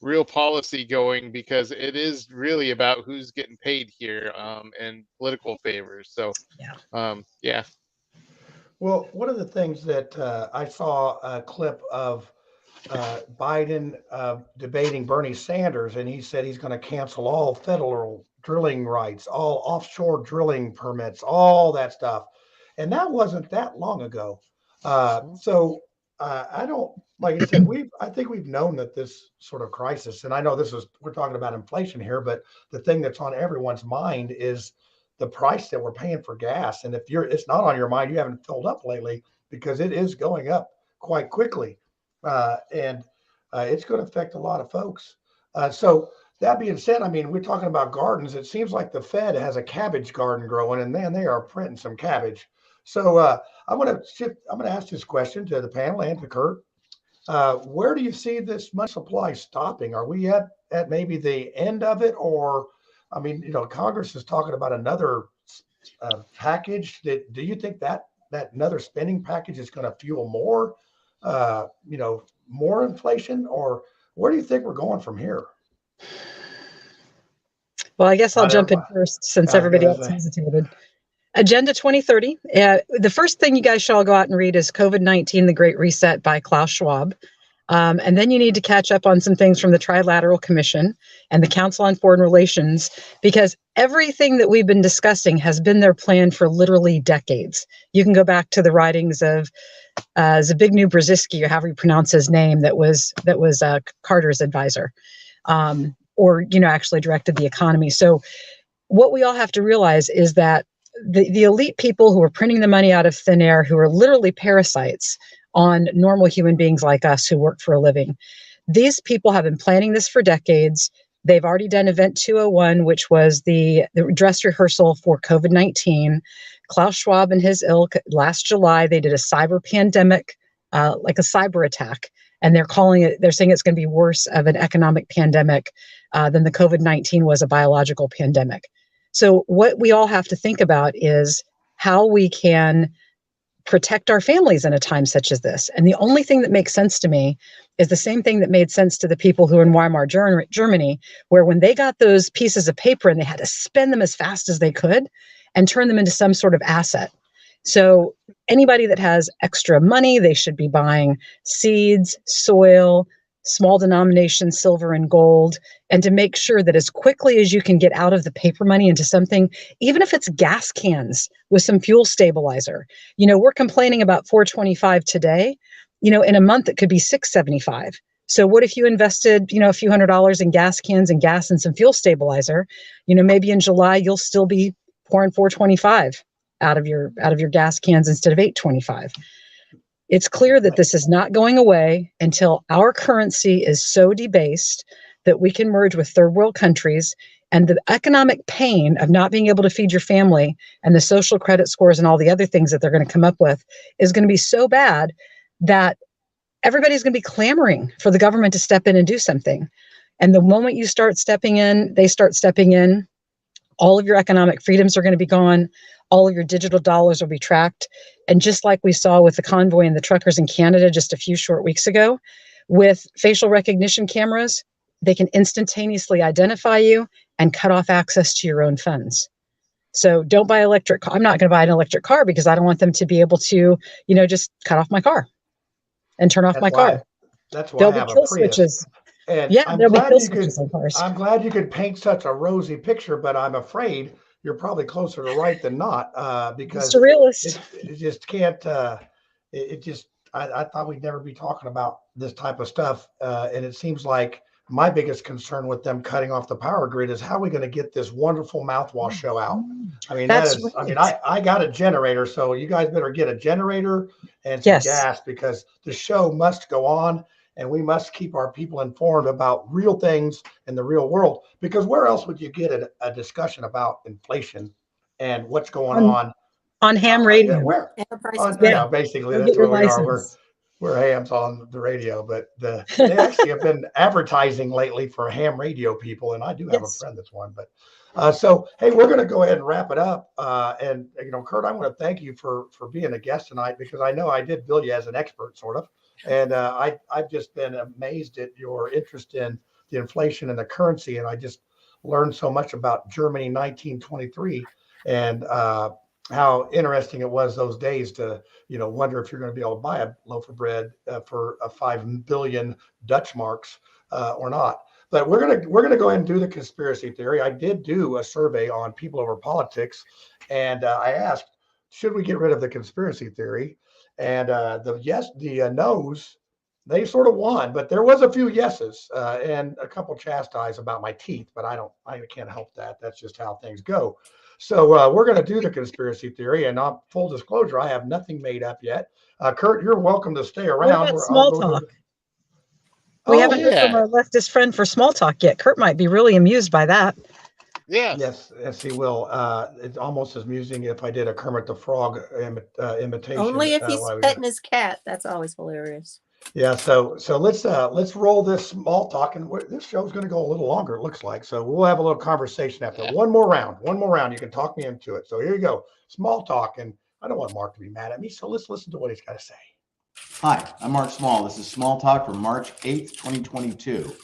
S17: real policy going because it is really about who's getting paid here, and political favors. So yeah.
S15: Well, one of the things that I saw a clip of Biden debating Bernie Sanders, and he said he's going to cancel all federal drilling rights, all offshore drilling permits, all that stuff. And that wasn't that long ago. So I don't, like I said, I think we've known that this sort of crisis, and I know we're talking about inflation here, but the thing that's on everyone's mind is the price that we're paying for gas. And if it's not on your mind, you haven't filled up lately, because it is going up quite quickly. And it's going to affect a lot of folks. So that being said, I mean, we're talking about gardens. It seems like the Fed has a cabbage garden growing, and man, they are printing some cabbage. So I'm going to ask this question to the panel and to Kurt. Where do you see this money supply stopping? Are we at maybe the end of it, or, I mean, Congress is talking about another package. Do you think that another spending package is going to fuel more, more inflation, or where do you think we're going from here?
S2: Well, I guess I'll jump in first since everybody else hesitated. Agenda 2030. The first thing you guys should all go out and read is COVID-19, The Great Reset by Klaus Schwab. And then you need to catch up on some things from the Trilateral Commission and the Council on Foreign Relations, because everything that we've been discussing has been their plan for literally decades. You can go back to the writings of Zbigniew Brzezinski, or however you pronounce his name, that was Carter's advisor, or actually directed the economy. So what we all have to realize is that the elite people who are printing the money out of thin air, who are literally parasites on normal human beings like us who work for a living, these people have been planning this for decades. They've already done Event 201, which was the dress rehearsal for COVID-19. Klaus Schwab and his ilk, last July, they did a cyber pandemic, like a cyber attack. And they're saying it's going to be worse of an economic pandemic than the COVID-19 was a biological pandemic. So what we all have to think about is how we can protect our families in a time such as this. And the only thing that makes sense to me is the same thing that made sense to the people who were in Weimar, Germany, where when they got those pieces of paper and they had to spend them as fast as they could and turn them into some sort of asset. So anybody that has extra money, they should be buying seeds, soil, small denomination silver and gold, and to make sure that as quickly as you can get out of the paper money into something, even if it's gas cans with some fuel stabilizer. We're complaining about $4.25 today. In a month it could be $6.75. So what if you invested, a few $100s in gas cans and gas and some fuel stabilizer? Maybe in July you'll still be pouring $4.25 out of your gas cans instead of $8.25. It's clear that this is not going away until our currency is so debased that we can merge with third world countries, and the economic pain of not being able to feed your family and the social credit scores and all the other things that they're going to come up with is going to be so bad that everybody's going to be clamoring for the government to step in and do something. And the moment you start stepping in, they start stepping in, all of your economic freedoms are going to be gone. All of your digital dollars will be tracked. And just like we saw with the convoy and the truckers in Canada just a few short weeks ago, With facial recognition cameras, they can instantaneously identify you and cut off access to your own funds. So don't buy electric car. I'm not going to buy an electric car because I don't want them to be able to, just cut off my car and turn off my car.
S15: That's why I
S2: There'll be
S15: have a
S2: kill
S15: Prius.
S2: switches.
S15: And
S2: Yeah,
S15: I'm
S2: there'll be
S15: glad
S2: kill
S15: you could.
S2: switches on cars.
S15: I'm glad you could paint such a rosy picture, but I'm afraid you're probably closer to right than not, because
S2: Mr. Realist.
S15: it just can't. It just. I thought we'd never be talking about this type of stuff, and it seems like my biggest concern with them cutting off the power grid is how are we going to get this wonderful mouthwash show out? I mean,
S2: That's
S15: that is. I
S2: right.
S15: mean, I got a generator, so you guys better get a generator and some gas because the show must go on. And we must keep our people informed about real things in the real world, because where else would you get a discussion about inflation and what's going
S2: on ham radio?
S15: Where? Basically,
S2: Go
S15: that's
S2: get your
S15: where we are.
S2: license.
S15: We're hams on the radio, but they actually have been advertising lately for ham radio people, and I do have a friend that's one. But so hey, we're going to go ahead and wrap it up. And Kurt, I want to thank you for being a guest tonight, because I know I did bill you as an expert, sort of. And I've just been amazed at your interest in the inflation and the currency. And I just learned so much about Germany 1923 and how interesting it was those days to, wonder if you're going to be able to buy a loaf of bread for 5 billion Dutch marks or not. But we're gonna go ahead and do the conspiracy theory. I did do a survey on People Over Politics, and I asked, should we get rid of the conspiracy theory? And the no's, they sort of won, but there was a few yeses and a couple chastise about my teeth, but I can't help that. That's just how things go. So we're going to do the conspiracy theory, and full disclosure, I have nothing made up yet. Kurt, you're welcome to stay around.
S2: What about small talk? We haven't heard from our leftist friend for small talk yet. Kurt might be really amused by that.
S15: Yes, he will. It's almost as amusing if I did a Kermit the Frog imitation.
S9: Only if he's petting his cat. That's always hilarious.
S15: Yeah. So let's roll this small talk, and this show's going to go a little longer. It looks like. So we'll have a little conversation after one more round. You can talk me into it. So here you go. Small talk, and I don't want Mark to be mad at me. So let's listen to what he's got to say.
S18: Hi, I'm Mark Small. This is Small Talk for March 8th, 2022.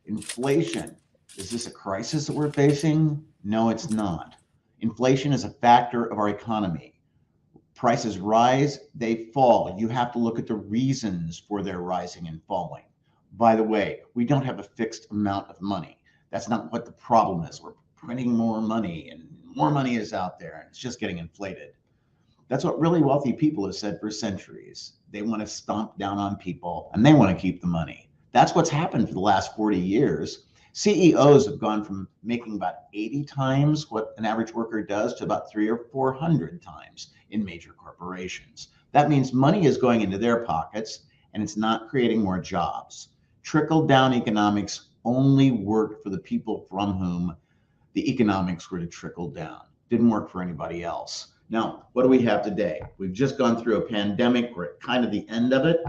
S18: Inflation. Is this a crisis that we're facing? No, it's not. Inflation is a factor of our economy. Prices rise, they fall. You have to look at the reasons for their rising and falling. By the way, we don't have a fixed amount of money. That's not what the problem is. We're printing more money, and more money is out there, and it's just getting inflated. That's what really wealthy people have said for centuries. They want to stomp down on people, and they want to keep the money. That's what's happened for the last 40 years. CEOs have gone from making about 80 times what an average worker does to about 300 or 400 times in major corporations. That means money is going into their pockets, and it's not creating more jobs. Trickle-down economics only worked for the people from whom the economics were to trickle down. Didn't work for anybody else. Now, what do we have today? We've just gone through a pandemic. We're at kind of the end of it.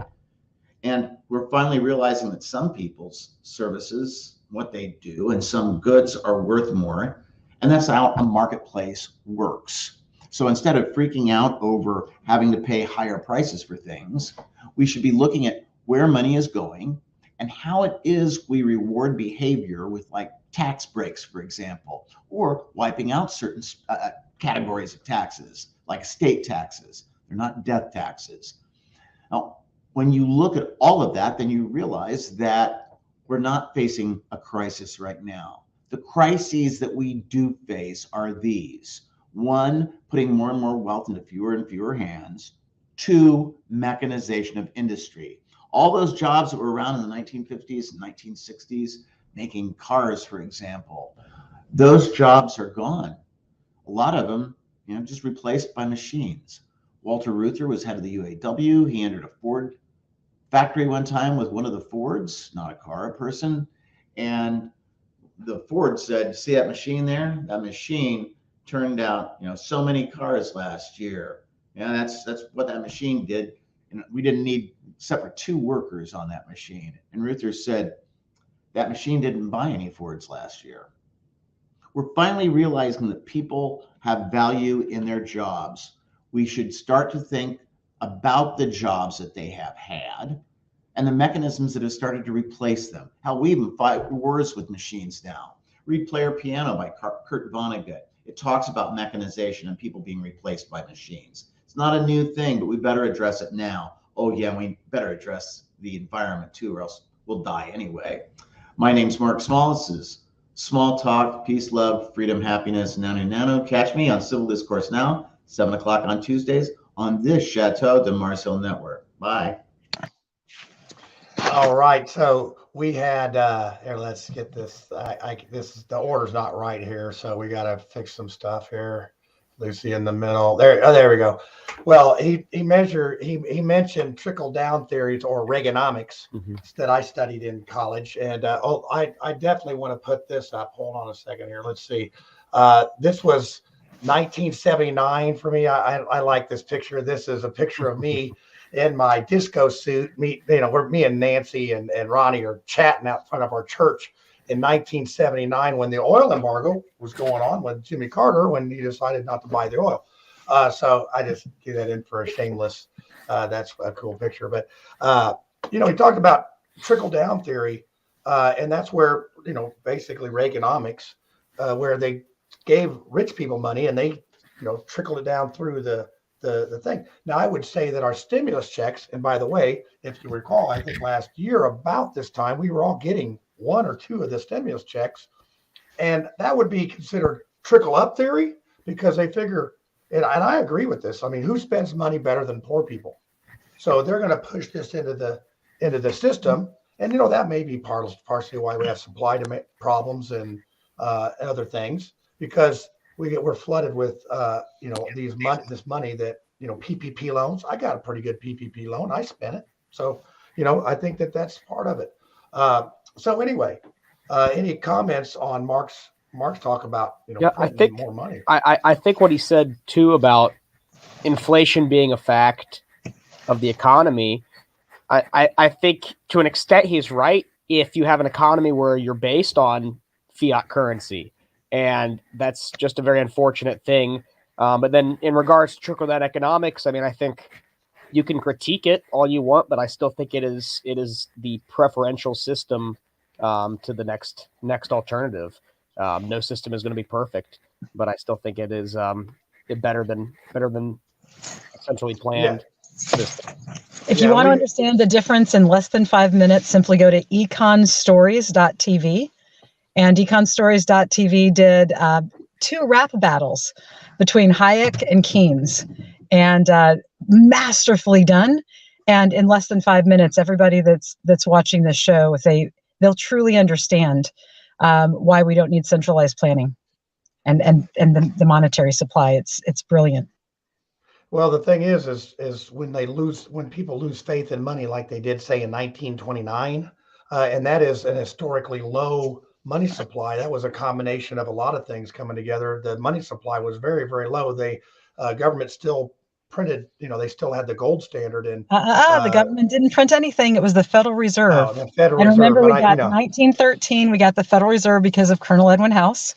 S18: And we're finally realizing that some people's services, what they do, and some goods are worth more. And that's how a marketplace works. So instead of freaking out over having to pay higher prices for things, we should be looking at where money is going and how it is we reward behavior with, like, tax breaks, for example, or wiping out certain categories of taxes, like estate taxes. They're not death taxes. Now, when you look at all of that, then you realize that we're not facing a crisis right now. The crises that we do face are these. One, putting more and more wealth into fewer and fewer hands. Two, mechanization of industry. All those jobs that were around in the 1950s and 1960s, making cars, for example, those jobs are gone. A lot of them, just replaced by machines. Walter Reuther was head of the UAW. He entered a Ford factory one time with one of the Fords, not a car, a person. And the Ford said, see that machine there? That machine turned out, so many cars last year. And that's what that machine did. And we didn't need, except for 2 workers on that machine. And Reuther said, that machine didn't buy any Fords last year. We're finally realizing that people have value in their jobs. We should start to think about the jobs that they have had and the mechanisms that have started to replace them. How we even fight wars with machines now. Read Player Piano by Kurt Vonnegut. It talks about mechanization and people being replaced by machines. It's not a new thing, but we better address it now. Oh yeah, we better address the environment too, or else we'll die anyway. My name's Mark Small. This is Small Talk, Peace, Love, Freedom, Happiness, Nano. Catch me on Civil Discourse Now, 7 o'clock on Tuesdays on this Chateau de Marseille network. Bye.
S15: All right, so we had here. Let's get this. The order's not right here, so we got to fix some stuff here. Lucy in the middle. There. Oh, there we go. Well, he mentioned trickle down theories or Reaganomics that I studied in college, and I definitely want to put this up. Hold on a second here. Let's see. This was 1979 for me. I like this picture. This is a picture of me in my disco suit. Me and Nancy and Ronnie are chatting out front of our church in 1979 when the oil embargo was going on with Jimmy Carter, when he decided not to buy the oil. So I just do that in for a shameless. That's a cool picture. But he talked about trickle down theory, and that's where basically Reaganomics, where they gave rich people money and they trickled it down through the thing. Now, I would say that our stimulus checks, and by the way, if you recall, I think last year about this time, we were all getting one or two of the stimulus checks, and that would be considered trickle up theory, because they figure, and I agree with this. I mean, who spends money better than poor people? So they're going to push this into the system, and that may be partially why we have supply demand problems and other things, because we're flooded with this money that PPP loans. I got a pretty good PPP loan. I spent it, so I think that's part of it. So anyway, any comments on Mark's talk about
S16: I think
S15: more money?
S16: I think what he said too about inflation being a fact of the economy. I think to an extent he's right. If you have an economy where you're based on fiat currency, and that's just a very unfortunate thing. But then in regards to trickle down economics, I mean, I think you can critique it all you want, but I still think it is the preferential system to the next alternative. No system is going to be perfect, but I still think it is better than centrally planned system.
S2: If you want to understand the difference in less than 5 minutes, simply go to econstories.tv. And econstories.tv did 2 rap battles between Hayek and Keynes, and masterfully done. And in less than 5 minutes, everybody that's watching this show, they'll truly understand why we don't need centralized planning and the monetary supply. It's brilliant.
S15: Well, the thing is when people lose faith in money, like they did say in 1929, and that is an historically low money supply. That was a combination of a lot of things coming together. The money supply was very, very low. The government still printed, they still had the gold standard. And
S2: the government didn't print anything. It was the Federal Reserve.
S15: Oh, the Federal
S2: and
S15: Reserve.
S2: Remember, we got 1913. We got the Federal Reserve because of Colonel Edwin House.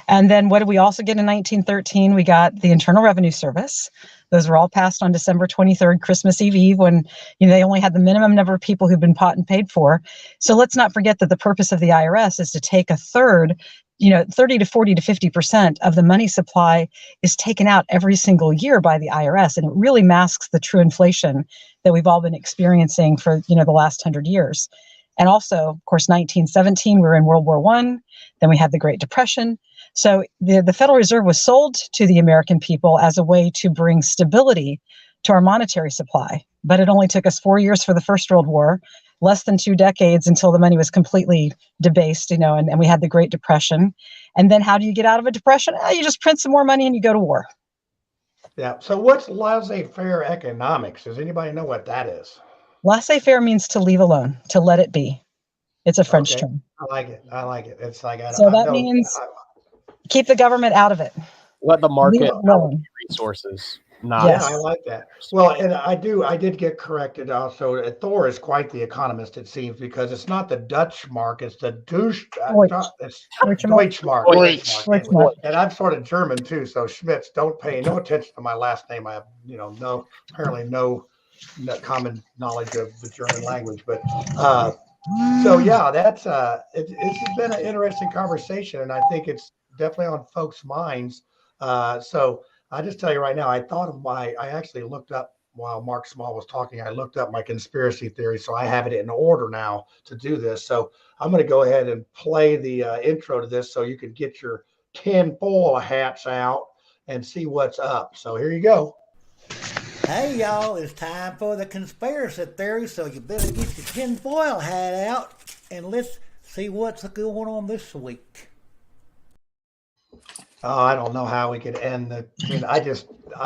S2: And then what did we also get in 1913? We got the Internal Revenue Service. Those were all passed on December 23rd, Christmas Eve, when they only had the minimum number of people who've been bought and paid for. So let's not forget that the purpose of the IRS is to take a third, 30 to 40 to 50% of the money supply is taken out every single year by the IRS. And it really masks the true inflation that we've all been experiencing for, the last 100 years. And also, of course, 1917, we were in World War I. Then we had the Great Depression. So the Federal Reserve was sold to the American people as a way to bring stability to our monetary supply. But it only took us 4 years for the First World War, less than 2 decades until the money was completely debased, and we had the Great Depression. And then how do you get out of a depression? You just print some more money and you go to war.
S15: Yeah. So what's laissez-faire economics? Does anybody know what that is?
S2: Laissez-faire means to leave alone, to let it be. It's a French term.
S15: I like it. It's like
S2: that means keep the government out of it.
S16: Let the market allocate resources.
S15: Yeah, I like that. Well, and I did get corrected also. Thor is quite the economist, it seems, because it's not the Dutch mark, it's the Deutschmark. And I'm sort of German too, so Schmitz, don't pay no attention to my last name. I have, apparently no common knowledge of the German language. But so yeah, that's it's been an interesting conversation, and I think it's definitely on folks' minds. So I just tell you right now, I actually looked up while Mark Small was talking. I looked up my conspiracy theory, so I have it in order now to do this. So I'm going to go ahead and play the intro to this, so you can get your tinfoil hats out and see what's up. So here you go.
S14: Hey y'all, it's time for the conspiracy theory, so you better get your tinfoil hat out and let's see what's going on this week.
S15: Oh, I don't know how we could end the. I mean, I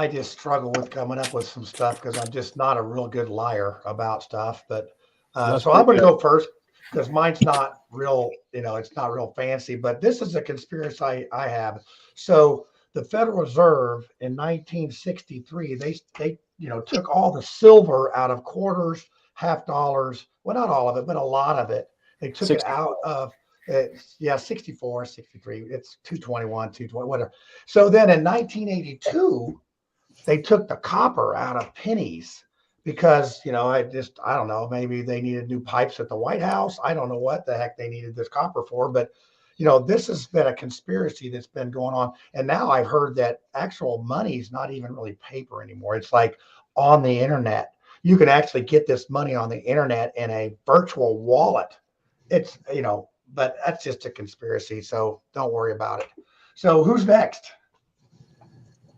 S15: just struggle with coming up with some stuff because I'm just not a real good liar about stuff. But so I'm going to go first because mine's not real. It's not real fancy. But this is a conspiracy I have. So the Federal Reserve in 1963, they took all the silver out of quarters, half dollars. Well, not all of it, but a lot of it. They took it out of. 64, 63. It's 221, 220, whatever. So then in 1982, they took the copper out of pennies because, I don't know, maybe they needed new pipes at the White House. I don't know what the heck they needed this copper for, but, this has been a conspiracy that's been going on. And now I've heard that actual money is not even really paper anymore. It's like on the internet. You can actually get this money on the internet in a virtual wallet. It's, but that's just a conspiracy, so don't worry about it. So who's next?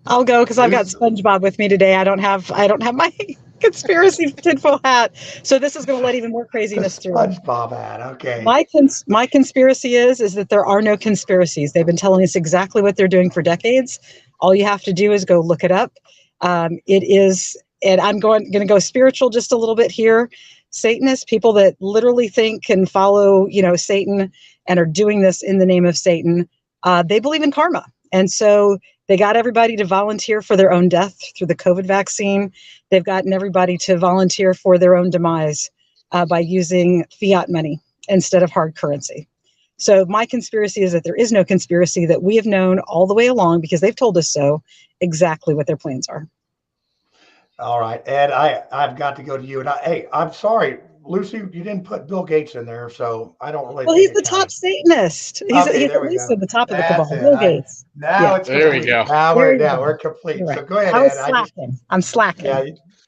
S2: I'll go because I've got SpongeBob with me today. I don't have my conspiracy tinfoil hat, so this is going to let even more craziness through.
S15: SpongeBob hat, okay.
S2: My conspiracy is that there are no conspiracies. They've been telling us exactly what they're doing for decades. All you have to do is go look it up. It is, and I'm going to go spiritual just a little bit here. Satanists, people that literally think and follow, Satan and are doing this in the name of Satan, they believe in karma. And so they got everybody to volunteer for their own death through the COVID vaccine. They've gotten everybody to volunteer for their own demise by using fiat money instead of hard currency. So my conspiracy is that there is no conspiracy, that we have known all the way along because they've told us so exactly what their plans are.
S15: All right, Ed, I've got to go to you. And I'm sorry, Lucy, you didn't put Bill Gates in there, so I don't really.
S2: Well, he's the top Satanist. He's at least at the top of the cabal. Bill Gates.
S15: Now it's
S17: there
S15: complete.
S17: We go.
S15: Now we're complete.
S2: Right.
S15: So go ahead,
S2: I was
S15: Ed.
S2: slacking. I'm slacking.
S15: Yeah.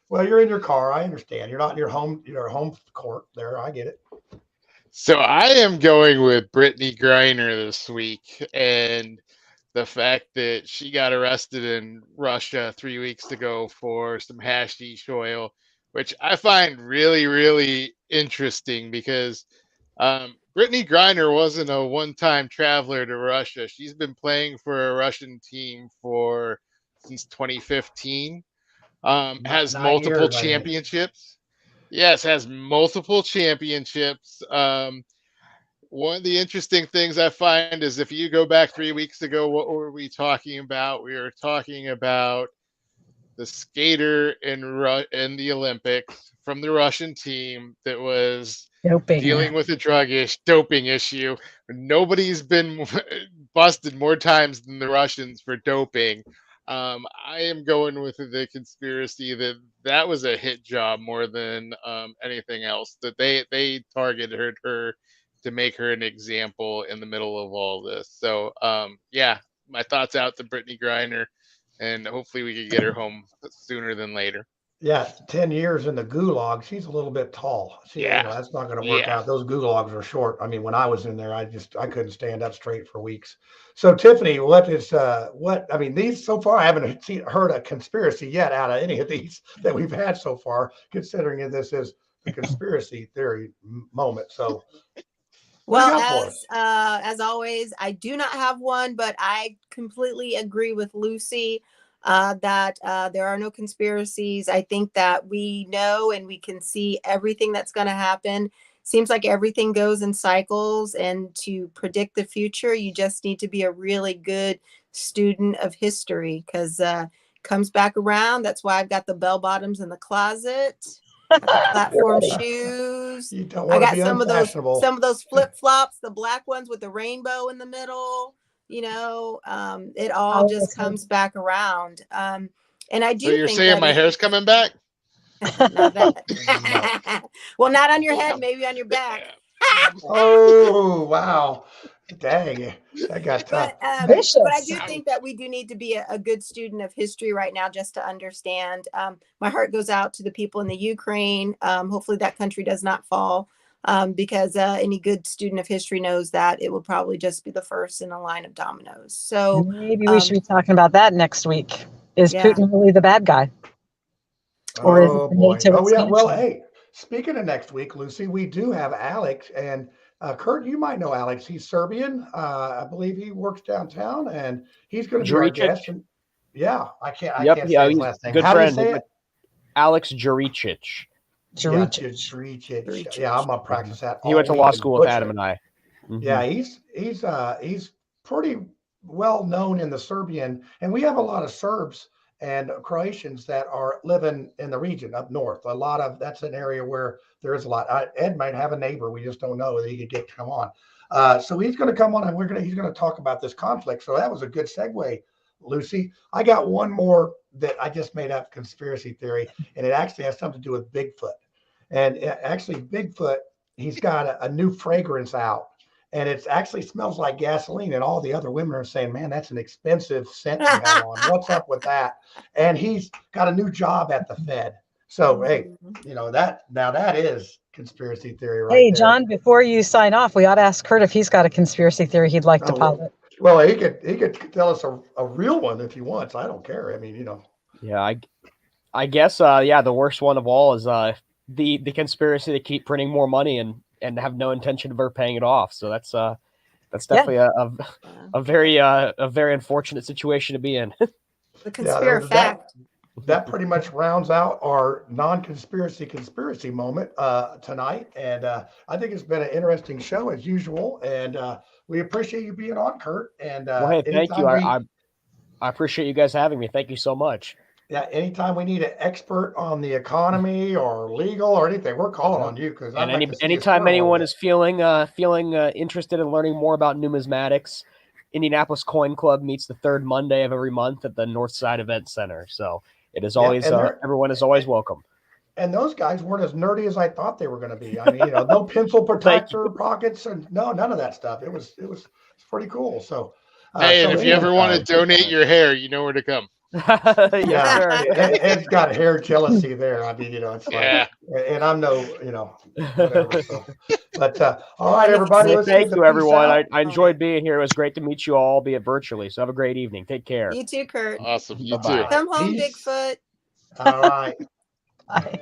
S15: Well, you're in your car. I understand. You're not in your home court there. I get it.
S17: So I am going with Brittany Griner this week, and the fact that she got arrested in Russia 3 weeks ago for some hashish oil, which I find really, really interesting because Brittany Griner wasn't a one-time traveler to Russia. She's been playing for a Russian team since 2015. Has multiple championships. Yes, has multiple championships. One of the interesting things I find is if you go back 3 weeks ago, what were we talking about? We were talking about the skater in the Olympics from the Russian team that was dealing with a doping issue. Nobody's been busted more times than the Russians for doping. I am going with the conspiracy that was a hit job more than anything else, that they targeted her to make her an example in the middle of all this. So yeah, my thoughts out to Brittany Griner, and hopefully we can get her home sooner than later.
S15: Yeah, 10 years in the gulag. She's a little bit tall. That's not going to work out. Those gulags are short. I mean, when I was in there, I couldn't stand up straight for weeks. So Tiffany, these so far, I haven't heard a conspiracy yet out of any of these that we've had so far, considering that this is the conspiracy theory moment. So
S9: well, as always, I do not have one, but I completely agree with Lucy. That there are no conspiracies. I think that we know and we can see everything that's going to happen. Seems like everything goes in cycles, and to predict the future, you just need to be a really good student of history, because comes back around. That's why I've got the bell bottoms in the closet. Got the platform shoes.
S15: You don't
S9: I
S15: want to
S9: got
S15: be
S9: some of those flip flops, the black ones with the rainbow in the middle. It all just comes back around. And I do.
S17: So you're saying my hair's coming back?
S9: Not that. Well, not on your head, maybe on your back.
S15: Oh, wow. Dang, that got tough.
S9: But I do think that we do need to be a good student of history right now just to understand. My heart goes out to the people in the Ukraine. Hopefully that country does not fall, because any good student of history knows that it will probably just be the first in a line of dominoes. So
S2: maybe we should be talking about that next week. Is
S9: Yeah.
S2: Putin really the bad guy? Or is it the
S15: boy.
S2: NATO
S15: Oh, yeah. Well,
S2: expansion?
S15: hey, speaking of next week, Lucy, we do have Alex and Kurt. You might know Alex. He's Serbian. I believe he works downtown, and he's going to be our
S16: Juricic?
S15: guest. And yeah, I can't
S16: Yep,
S15: say his
S16: he's
S15: last name.
S16: good
S15: How do you
S16: friend.
S15: say it?
S16: Alex Juricic.
S15: Yeah, Juricic. Yeah, I'm gonna practice that.
S16: He went to
S15: all
S16: law
S15: week and
S16: school with
S15: butcher
S16: Adam
S15: it.
S16: and I.
S15: Yeah, he's pretty well known in the Serbian, and we have a lot of Serbs and Croatians that are living in the region up north. A lot of that's an area where there is a lot. Ed might have a neighbor we just don't know that he could get to come on. So he's going to come on, and he's going to talk about this conflict. So that was a good segue, Lucy. I got one more that I just made up conspiracy theory, and it actually has something to do with Bigfoot. And actually, Bigfoot, he's got a new fragrance out, and it actually smells like gasoline. And all the other women are saying, "Man, that's an expensive scent you have on. What's up with that?" And he's got a new job at the Fed. So, hey, that is conspiracy theory right
S2: Hey,
S15: there.
S2: John, before you sign off, we ought to ask Kurt if he's got a conspiracy theory he'd like to posit.
S15: Well, he could tell us a real one if he wants. I don't care. I mean,
S16: Yeah, I guess the worst one of all is the conspiracy to keep printing more money and have no intention of ever paying it off. So that's definitely a very unfortunate situation to be in.
S9: The fact.
S15: That pretty much rounds out our conspiracy moment tonight. And I think it's been an interesting show as usual. And we appreciate you being on, Kurt. And
S16: Well, hey, thank you. I appreciate you guys having me. Thank you so much.
S15: Yeah, anytime we need an expert on the economy or legal or anything, we're calling on you because
S16: anytime anyone is feeling interested in learning more about numismatics, Indianapolis Coin Club meets the third Monday of every month at the Northside Event Center. So it is always everyone is always welcome.
S15: And those guys weren't as nerdy as I thought they were going to be. I mean, no pencil protector pockets and none of that stuff. It was pretty cool. So
S17: hey, and if you ever want to donate your hair, you know where to come.
S15: Ed's got hair jealousy there. I mean, it's like, and I'm no, whatever. So. But all right, everybody.
S16: Well, thank you, everyone. I enjoyed being here. It was great to meet you all, albeit virtually. So have a great evening. Take care.
S9: You too, Kurt.
S17: Awesome. You
S16: Bye-bye.
S17: too.
S9: Come home, Bigfoot.
S15: All right.
S2: Bye.